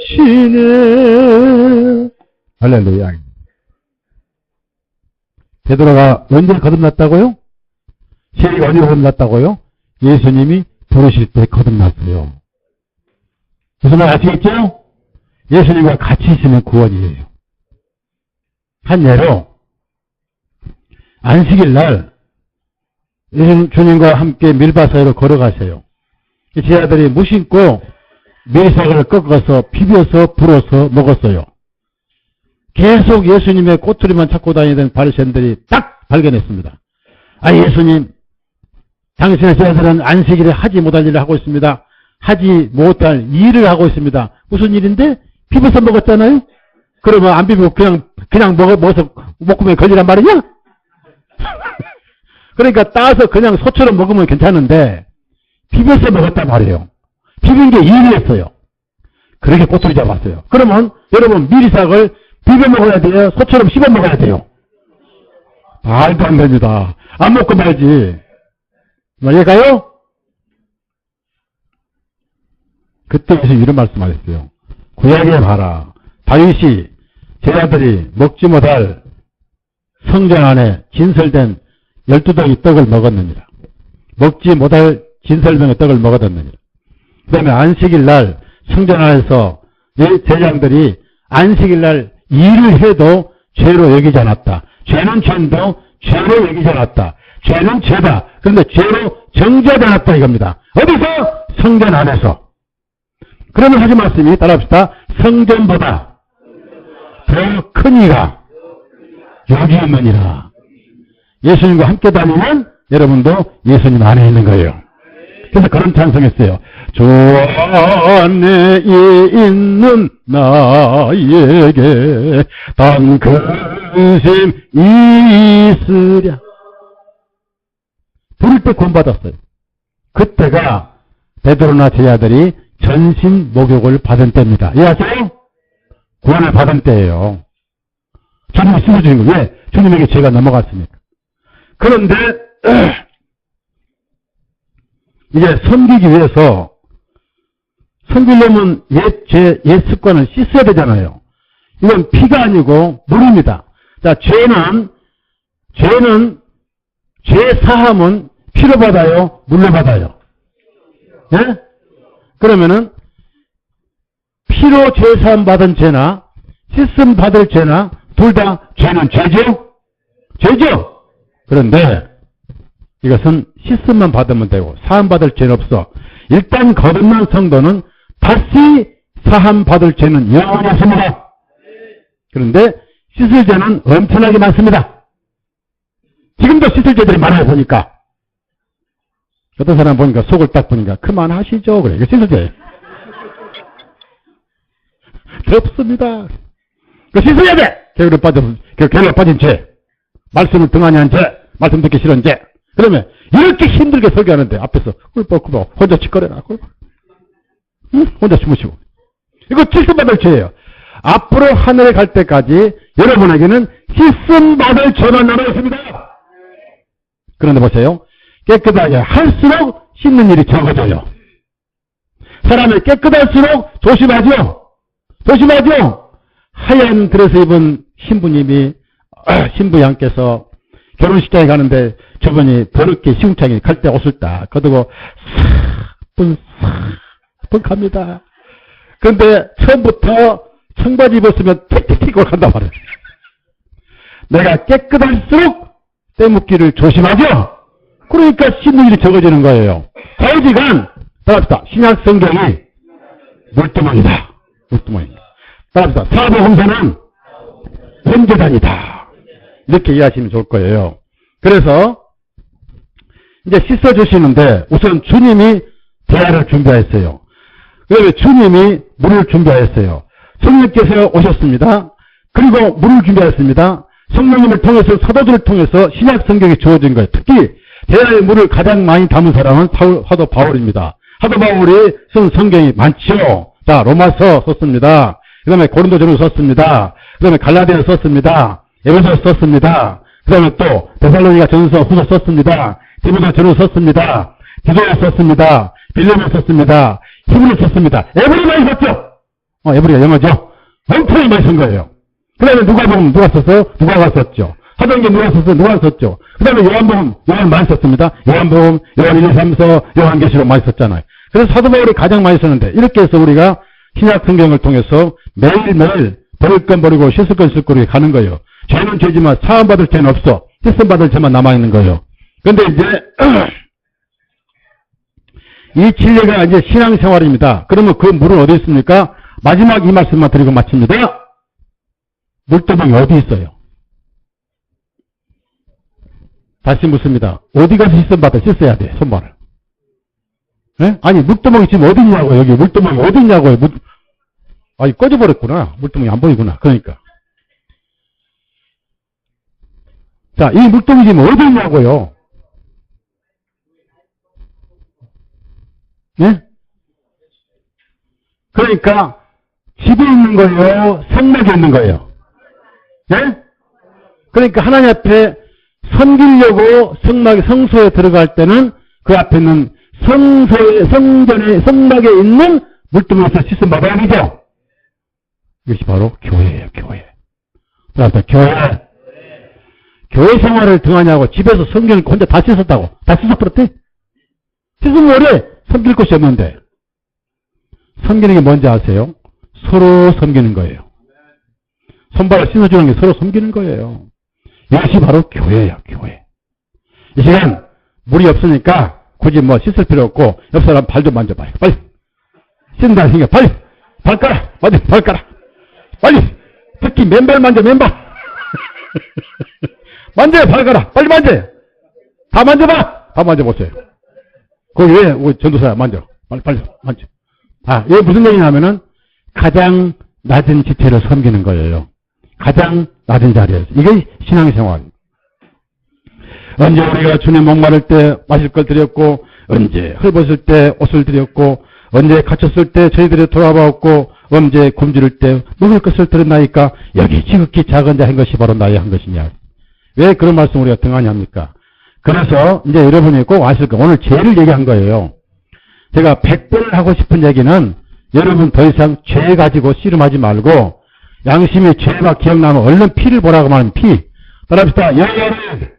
살아계시네. 할렐루야. 베드로가 언제 거듭났다고요? 시리가 언제 거듭났다고요? 예수님이 부르실 때 거듭났어요. 무슨 말 아시겠죠? 예수님과 같이 있으면 구원이에요. 한 예로 안식일 날 주님과 함께 밀밭 사이로 걸어가세요. 제자들이 무심코 밀싹을 꺾어서 비벼서 불어서 먹었어요. 계속 예수님의 꼬투리만 찾고 다니던 바리새인들이 딱 발견했습니다. 아, 예수님, 당신의 제자들은 안식일에 하지 못할 일을 하고 있습니다. 하지 못할 일을 하고 있습니다. 무슨 일인데? 비벼서 먹었잖아요? 그러면 안 비비고 그냥 먹어서 먹으면 걸리란 말이냐? 그러니까 따서 그냥 소처럼 먹으면 괜찮은데 비벼서 먹었단 말이에요. 비빈 게 일이었어요. 그렇게 꼬투리 잡았어요. 그러면 여러분 밀싹을 비벼 먹어야 돼요? 소처럼 씹어 먹어야 돼요? 말도 안 됩니다. 안 먹고 말지. 이해가요? 그때 예수님 이런 말씀하셨어요. 구약에 봐라. 다윗이 제자들이 먹지 못할 성전 안에 진설된 12덩이 떡을 먹었느니라. 먹지 못할 진설병의 떡을 먹었느니라. 그 다음에 안식일 날 성전 안에서 제장들이 안식일 날 일을 해도 죄로 여기지 않았다. 죄는 죄인도 죄로 여기지 않았다. 죄는 죄다. 그런데 죄로 정죄하지 않았다 이겁니다. 어디서? 성전 안에서. 그러면 하신 말씀이 따라합시다. 성전보다 더 큰 이가 여기 있느니라. 예수님과 함께 다니면 여러분도 예수님 안에 있는 거예요. 그래서 그런 찬송했어요. 주 안에 있는 나에게 단 근심 있으랴. 부를 때 구원받았어요. 그때가 베드로나 제자들이 전신 목욕을 받은 때입니다. 이해하세요? 구원을 받은 때예요. 주님이 씻어주신 거예요. 왜? 주님에게 죄가 넘어갔으니까. 그런데 이제 섬기기 위해서 섬기려면 옛 습관을 씻어야 되잖아요. 이건 피가 아니고 물입니다. 자, 죄는 죄 사함은 피로 받아요? 물로 받아요? 예? 그러면은 피로 죄 사함 받은 죄나 씻음 받을 죄나 둘 다 죄는 죄죠? 죄죠? 그런데 이것은 씻음만 받으면 되고 사함 받을 죄는 없어. 일단 거듭난 성도는 다시 사함 받을 죄는 영원히 없습니다. 그런데 씻을 죄는 엄청나게 많습니다. 지금도 씻을 죄들이 많아요 보니까. 어떤 사람 보니까 속을 딱 보니까 그만하시죠. 그래. 이거 씻을 죄예요. 없습니다. 그 씻어야 돼. 게으르 빠진 죄. 말씀을 등한히 한 죄. 말씀 듣기 싫은 죄. 그러면 이렇게 힘들게 설교하는데 앞에서 꿀뻑꿀뻑 혼자 치거려라. 응? 혼자 주무시고. 이거 씻음받을 죄예요. 앞으로 하늘에 갈 때까지 여러분에게는 씻음받을 죄만 남아있습니다. 그런데 보세요. 깨끗하게 할수록 씻는 일이 적어져요. 사람이 깨끗할수록 조심하죠. 하얀 드레스 입은 신부양께서 결혼식장에 가는데 저분이 더럽게 시궁창에 갈 때 옷을 딱 걷고 사뿐 갑니다. 그런데 처음부터 청바지 입었으면 틱틱틱 간단 말이에요. 내가 깨끗할수록 때묻기를 조심하죠. 그러니까 씻는 일이 적어지는 거예요. 자의지간 따라합시다. 신약 성경이 물두멍이다. 따라합시다. 사도행전은 원죄단이다. 이렇게 이해하시면 좋을 거예요. 그래서 이제 씻어주시는데 우선 주님이 대화를 준비했어요. 그 다음에 주님이 물을 준비했어요. 성령께서 오셨습니다. 그리고 물을 준비했습니다. 성령님을 통해서 사도들을 통해서 신약 성경이 주어진 거예요. 특히 대야의 물을 가장 많이 담은 사람은 사도 바울입니다. 사도 바울이 쓴 성경이 많죠. 자, 로마서 썼습니다. 그 다음에 고린도전을 썼습니다. 그 다음에 갈라디아 썼습니다. 에베소 썼습니다. 그 다음에 또 데살로니가 전서 후서 썼습니다. 디모데전을 썼습니다. 디도에 썼습니다. 빌레몬 썼습니다. 히브리 썼습니다. 에브리 많이 썼죠? 에브리가 영어죠? 엄청나게 많이 쓴 거예요. 그 다음에 누가복음 누가 썼어요? 누가가 썼죠. 사도행전 누가 썼어요? 누가 썼죠. 그 다음에 요한복음, 요한 많이 썼습니다. 요한복음, 요한 1, 2, 3서, 요한계시록 많이 썼잖아요. 그래서 사도 바울이 가장 많이 썼는데, 이렇게 해서 우리가 신약 성경을 통해서 매일매일 버릴 건 버리고 씻을 건 씻고 이렇게 가는 거예요. 죄는 죄지만 사함받을 죄는 없어. 씻음받을 죄만 남아있는 거예요. 근데 이제 이 진리가 이제 신앙생활입니다. 그러면 그 물은 어디 있습니까? 마지막 이 말씀만 드리고 마칩니다. 물두멍이 어디 있어요? 다시 묻습니다. 어디 가서 씻어야 돼, 손발을. 네? 아니, 물두멍이 지금 어디 있냐고요, 여기. 물두멍이 어디 있냐고요. 아니, 꺼져버렸구나. 물두멍이 안 보이구나. 그러니까. 자, 이 물두멍이 지금 어디 있냐고요. 네? 그러니까, 집에 있는 거예요? 성막에 있는 거예요? 네? 그러니까 하나님 앞에 섬기려고 성소에 들어갈 때는 그 앞에 있는 성막에 있는 물두멍에서 씻음 받아야 되죠? 이것이 바로 교회예요, 교회. 그래서 교회 생활을 등하냐고 집에서 성경을 혼자 다 씻었다고. 다 씻어버렸대? 씻으면 뭐래? 섬길 곳이 없는데. 섬기는 게 뭔지 아세요? 서로 섬기는 거예요. 손발을 씻어주는 게 서로 섬기는 거예요. 이것이 바로 교회예요, 교회. 이 시간 물이 없으니까 굳이 뭐 씻을 필요 없고 옆 사람 발 좀 만져봐요. 빨리. 씻는다 하니까 빨리. 발가락. 맞아, 발가락. 빨리. 특히 맨발 만져, 맨발. 만져요, 발가락. 빨리 만져요. 다 만져봐. 다 만져보세요. 거기 왜 우리 전도사야 만져. 빨리 만져. 이게 무슨 얘기냐면은 가장 낮은 지체를 섬기는 거예요. 가장 낮은 자리에서. 이게 신앙생활. 언제 우리가 주님 목마를 때 마실 걸 드렸고, 언제 헐벗을 때 옷을 드렸고, 언제 갇혔을 때 저희들이 돌아보았고, 언제 굶주릴 때 먹을 것을 드렸나이까 여기 지극히 작은 자 한 것이 바로 나의 한 것이냐. 왜 그런 말씀 우리가 등하냐 합니까? 그래서 이제 여러분이 꼭 아실 거 오늘 죄를 얘기한 거예요. 제가 100번을 하고 싶은 얘기는 여러분 더 이상 죄 가지고 씨름하지 말고 양심의 죄가 기억나면 얼른 피를 보라고 말하면 피. 따라합시다. 여호와를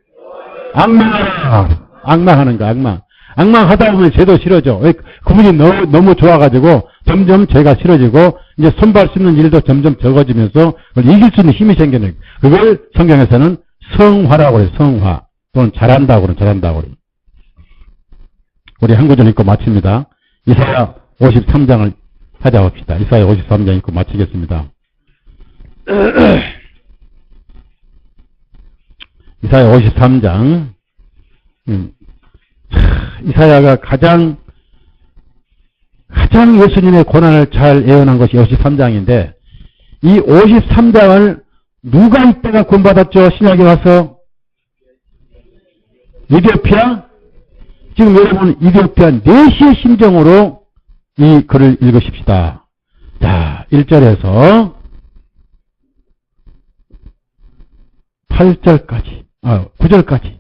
악망하라. 악망하는 거, 악망. 악망하다 보면 죄도 싫어져. 그분이 너무 좋아가지고 점점 죄가 싫어지고 이제 손발 씹는 일도 점점 적어지면서 그걸 이길 수 있는 힘이 생기는 거예요. 그걸 성경에서는 성화라고 그래요. 성화. 또는 잘한다고 그래요. 잘한다고 그래요. 우리 한 구절 읽고 마칩니다. 이사야 53장을 찾아봅시다. 이사야 53장 읽고 마치겠습니다. 이사야 53장. 이사야가 가장 예수님의 고난을 잘 예언한 것이 53장인데 이 53장을 누가 이때가 구원받았죠? 신약에 와서 이디오피아? 지금 여러분 이디오피아 4시의 심정으로 이 글을 읽으십시다. 자, 1절에서 8절까지 9절까지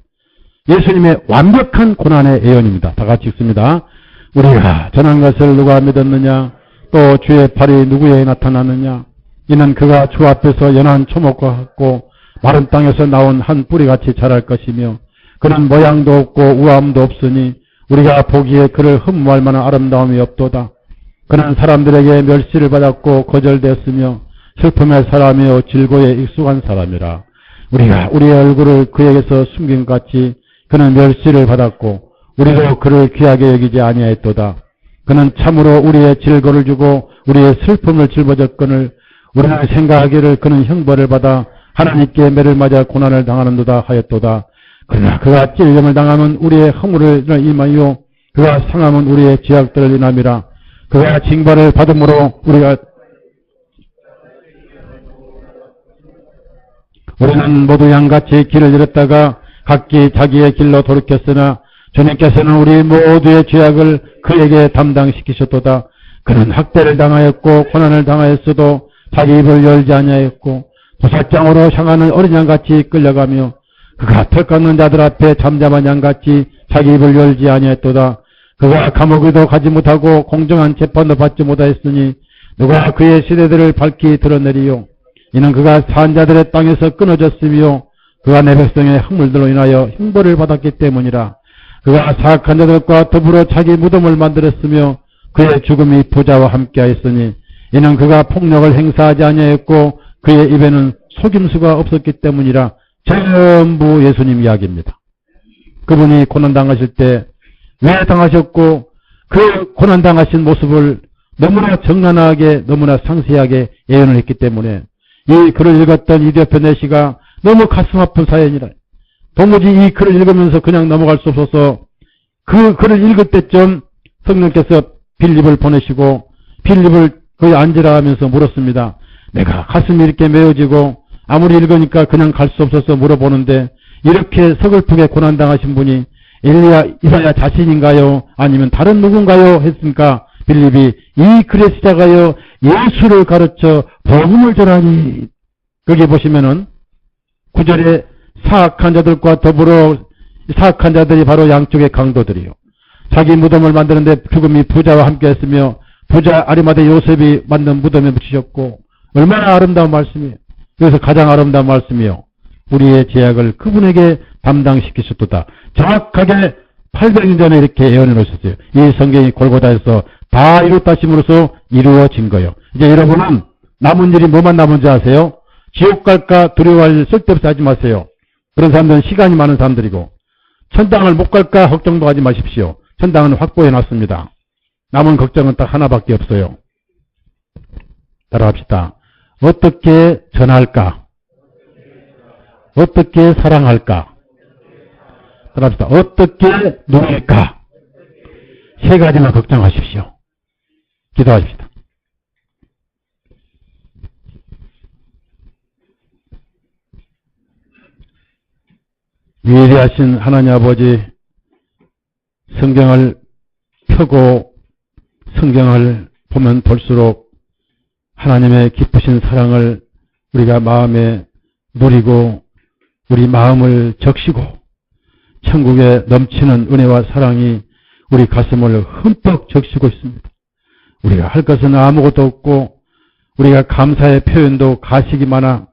예수님의 완벽한 고난의 예언입니다. 다 같이 읽습니다. 우리가 전한 것을 누가 믿었느냐? 또 주의 팔이 누구에게 나타났느냐? 이는 그가 주 앞에서 연한 초목과 같고 마른 땅에서 나온 한 뿌리같이 자랄 것이며 그는 모양도 없고 우아함도 없으니 우리가 보기에 그를 흠모할 만한 아름다움이 없도다. 그는 사람들에게 멸시를 받았고 거절되었으며 슬픔의 사람이요 질고에 익숙한 사람이라. 우리가 우리의 얼굴을 그에게서 숨긴 것 같이 그는 멸시를 받았고 우리도 그를 귀하게 여기지 아니하였도다. 그는 참으로 우리의 질고를 주고 우리의 슬픔을 짊어졌거늘 우리는 생각하기를 그는 형벌을 받아 하나님께 매를 맞아 고난을 당하는도다 하였도다. 그러나 그가 찔림을 당하면 우리의 허물을 인하여 그가 상함은 우리의 죄악들을 인함이라. 그가 징벌을 받음으로 우리가 우리는 모두 양같이 길을 잃었다가 각기 자기의 길로 돌이켰으나 주님께서는 우리 모두의 죄악을 그에게 담당시키셨도다. 그는 학대를 당하였고 고난을 당하였어도 자기 입을 열지 아니하였고 도살장으로 향하는 어린 양같이 끌려가며 그가 털 깎는 자들 앞에 잠잠한 양같이 자기 입을 열지 아니하였도다. 그가 감옥에도 가지 못하고 공정한 재판도 받지 못하였으니 누가 그의 시대들을 밝히 드러내리요. 이는 그가 산자들의 땅에서 끊어졌으며 그가 내 백성의 학물들로 인하여 형벌을 받았기 때문이라. 그가 사악한 자들과 더불어 자기 무덤을 만들었으며 그의 죽음이 부자와 함께하였으니 이는 그가 폭력을 행사하지 아니하였고 그의 입에는 속임수가 없었기 때문이라. 전부 예수님 이야기입니다. 그분이 고난당하실 때 왜 당하셨고 그 고난당하신 모습을 너무나 정난하게 너무나 상세하게 예언을 했기 때문에 이 글을 읽었던 이디오페 내시가 너무 가슴 아픈 사연이라. 도무지 이 글을 읽으면서 그냥 넘어갈 수 없어서 그 글을 읽을 때쯤 성령께서 빌립을 보내시고 빌립을 거기 앉으라 하면서 물었습니다. 내가 가슴이 이렇게 메어지고 아무리 읽으니까 그냥 갈 수 없어서 물어보는데 이렇게 서글프게 고난당하신 분이 엘리야 이사야 자신인가요? 아니면 다른 누군가요? 했으니까 빌립이 이 글에 시작하여 예수를 가르쳐 복음을 전하니. 거기 보시면은 9절에 사악한 자들과 더불어 사악한 자들이 바로 양쪽의 강도들이요. 자기 무덤을 만드는데 죽음이 부자와 함께 했으며 부자 아리마대 요셉이 만든 무덤에 묻히셨고 얼마나 아름다운 말씀이에요. 그래서 가장 아름다운 말씀이요. 우리의 죄악을 그분에게 담당시키셨도다. 정확하게 800년 전에 이렇게 예언해 놓으셨어요. 이 성경이 골고다에서 다 이뤘다심으로써 이루어진 거예요. 이제 여러분은 남은 일이 뭐만 남은지 아세요? 지옥 갈까 두려워할 쓸데없이 하지 마세요. 그런 사람들은 시간이 많은 사람들이고 천당을 못 갈까 걱정도 하지 마십시오. 천당은 확보해 놨습니다. 남은 걱정은 딱 하나밖에 없어요. 따라합시다. 어떻게 전할까? 어떻게 사랑할까? 따라합시다. 어떻게 누릴까? 세 가지만 걱정하십시오. 기도하십시다. 위대하신 하나님 아버지, 성경을 펴고 성경을 보면 볼수록 하나님의 깊으신 사랑을 우리가 마음에 누리고 우리 마음을 적시고 천국에 넘치는 은혜와 사랑이 우리 가슴을 흠뻑 적시고 있습니다. 우리가 할 것은 아무것도 없고 우리가 감사의 표현도 가식이 많아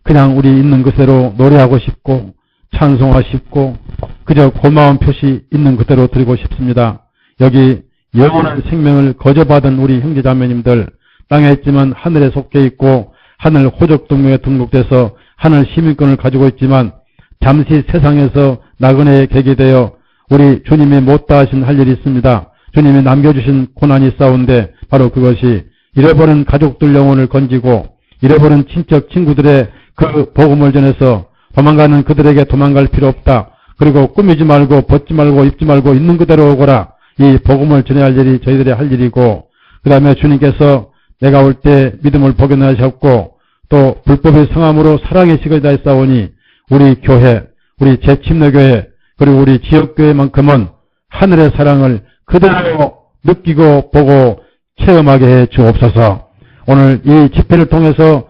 그냥 우리 있는 그대로 노래하고 싶고 찬송하고 싶고 그저 고마운 표시 있는 그대로 드리고 싶습니다. 여기 영원한 생명을 거저받은 우리 형제자매님들 땅에 있지만 하늘에 속해 있고 하늘 호적동맹에 등록돼서 하늘 시민권을 가지고 있지만 잠시 세상에서 나그네에 객이 되어 우리 주님이 못다하신 할 일이 있습니다. 주님이 남겨주신 고난이 싸운데 바로 그것이 잃어버린 가족들 영혼을 건지고 잃어버린 친척 친구들의 그 복음을 전해서 도망가는 그들에게 도망갈 필요 없다. 그리고 꾸미지 말고 벗지 말고 입지 말고 있는 그대로 오거라. 이 복음을 전해야 할 일이 저희들의 할 일이고 그 다음에 주님께서 내가 올 때 믿음을 복용하셨고 또 불법의 성함으로 사랑의 식을 다했사오니 우리 교회, 우리 제침례교회 그리고 우리 지역교회만큼은 하늘의 사랑을 그대로 느끼고 보고 체험하게 해 주옵소서. 오늘 이 집회를 통해서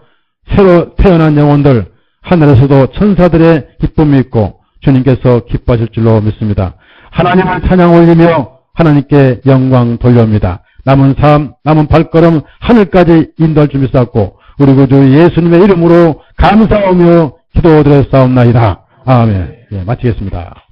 새로 태어난 영혼들 하늘에서도 천사들의 기쁨이 있고 주님께서 기뻐하실 줄로 믿습니다. 하나님을 찬양 올리며 하나님께 영광 돌려옵니다. 남은 삶, 남은 발걸음 하늘까지 인도할 준비 쌓고 우리 구주 예수님의 이름으로 감사하며 기도드렸사옵나이다. 아멘. 예, 마치겠습니다.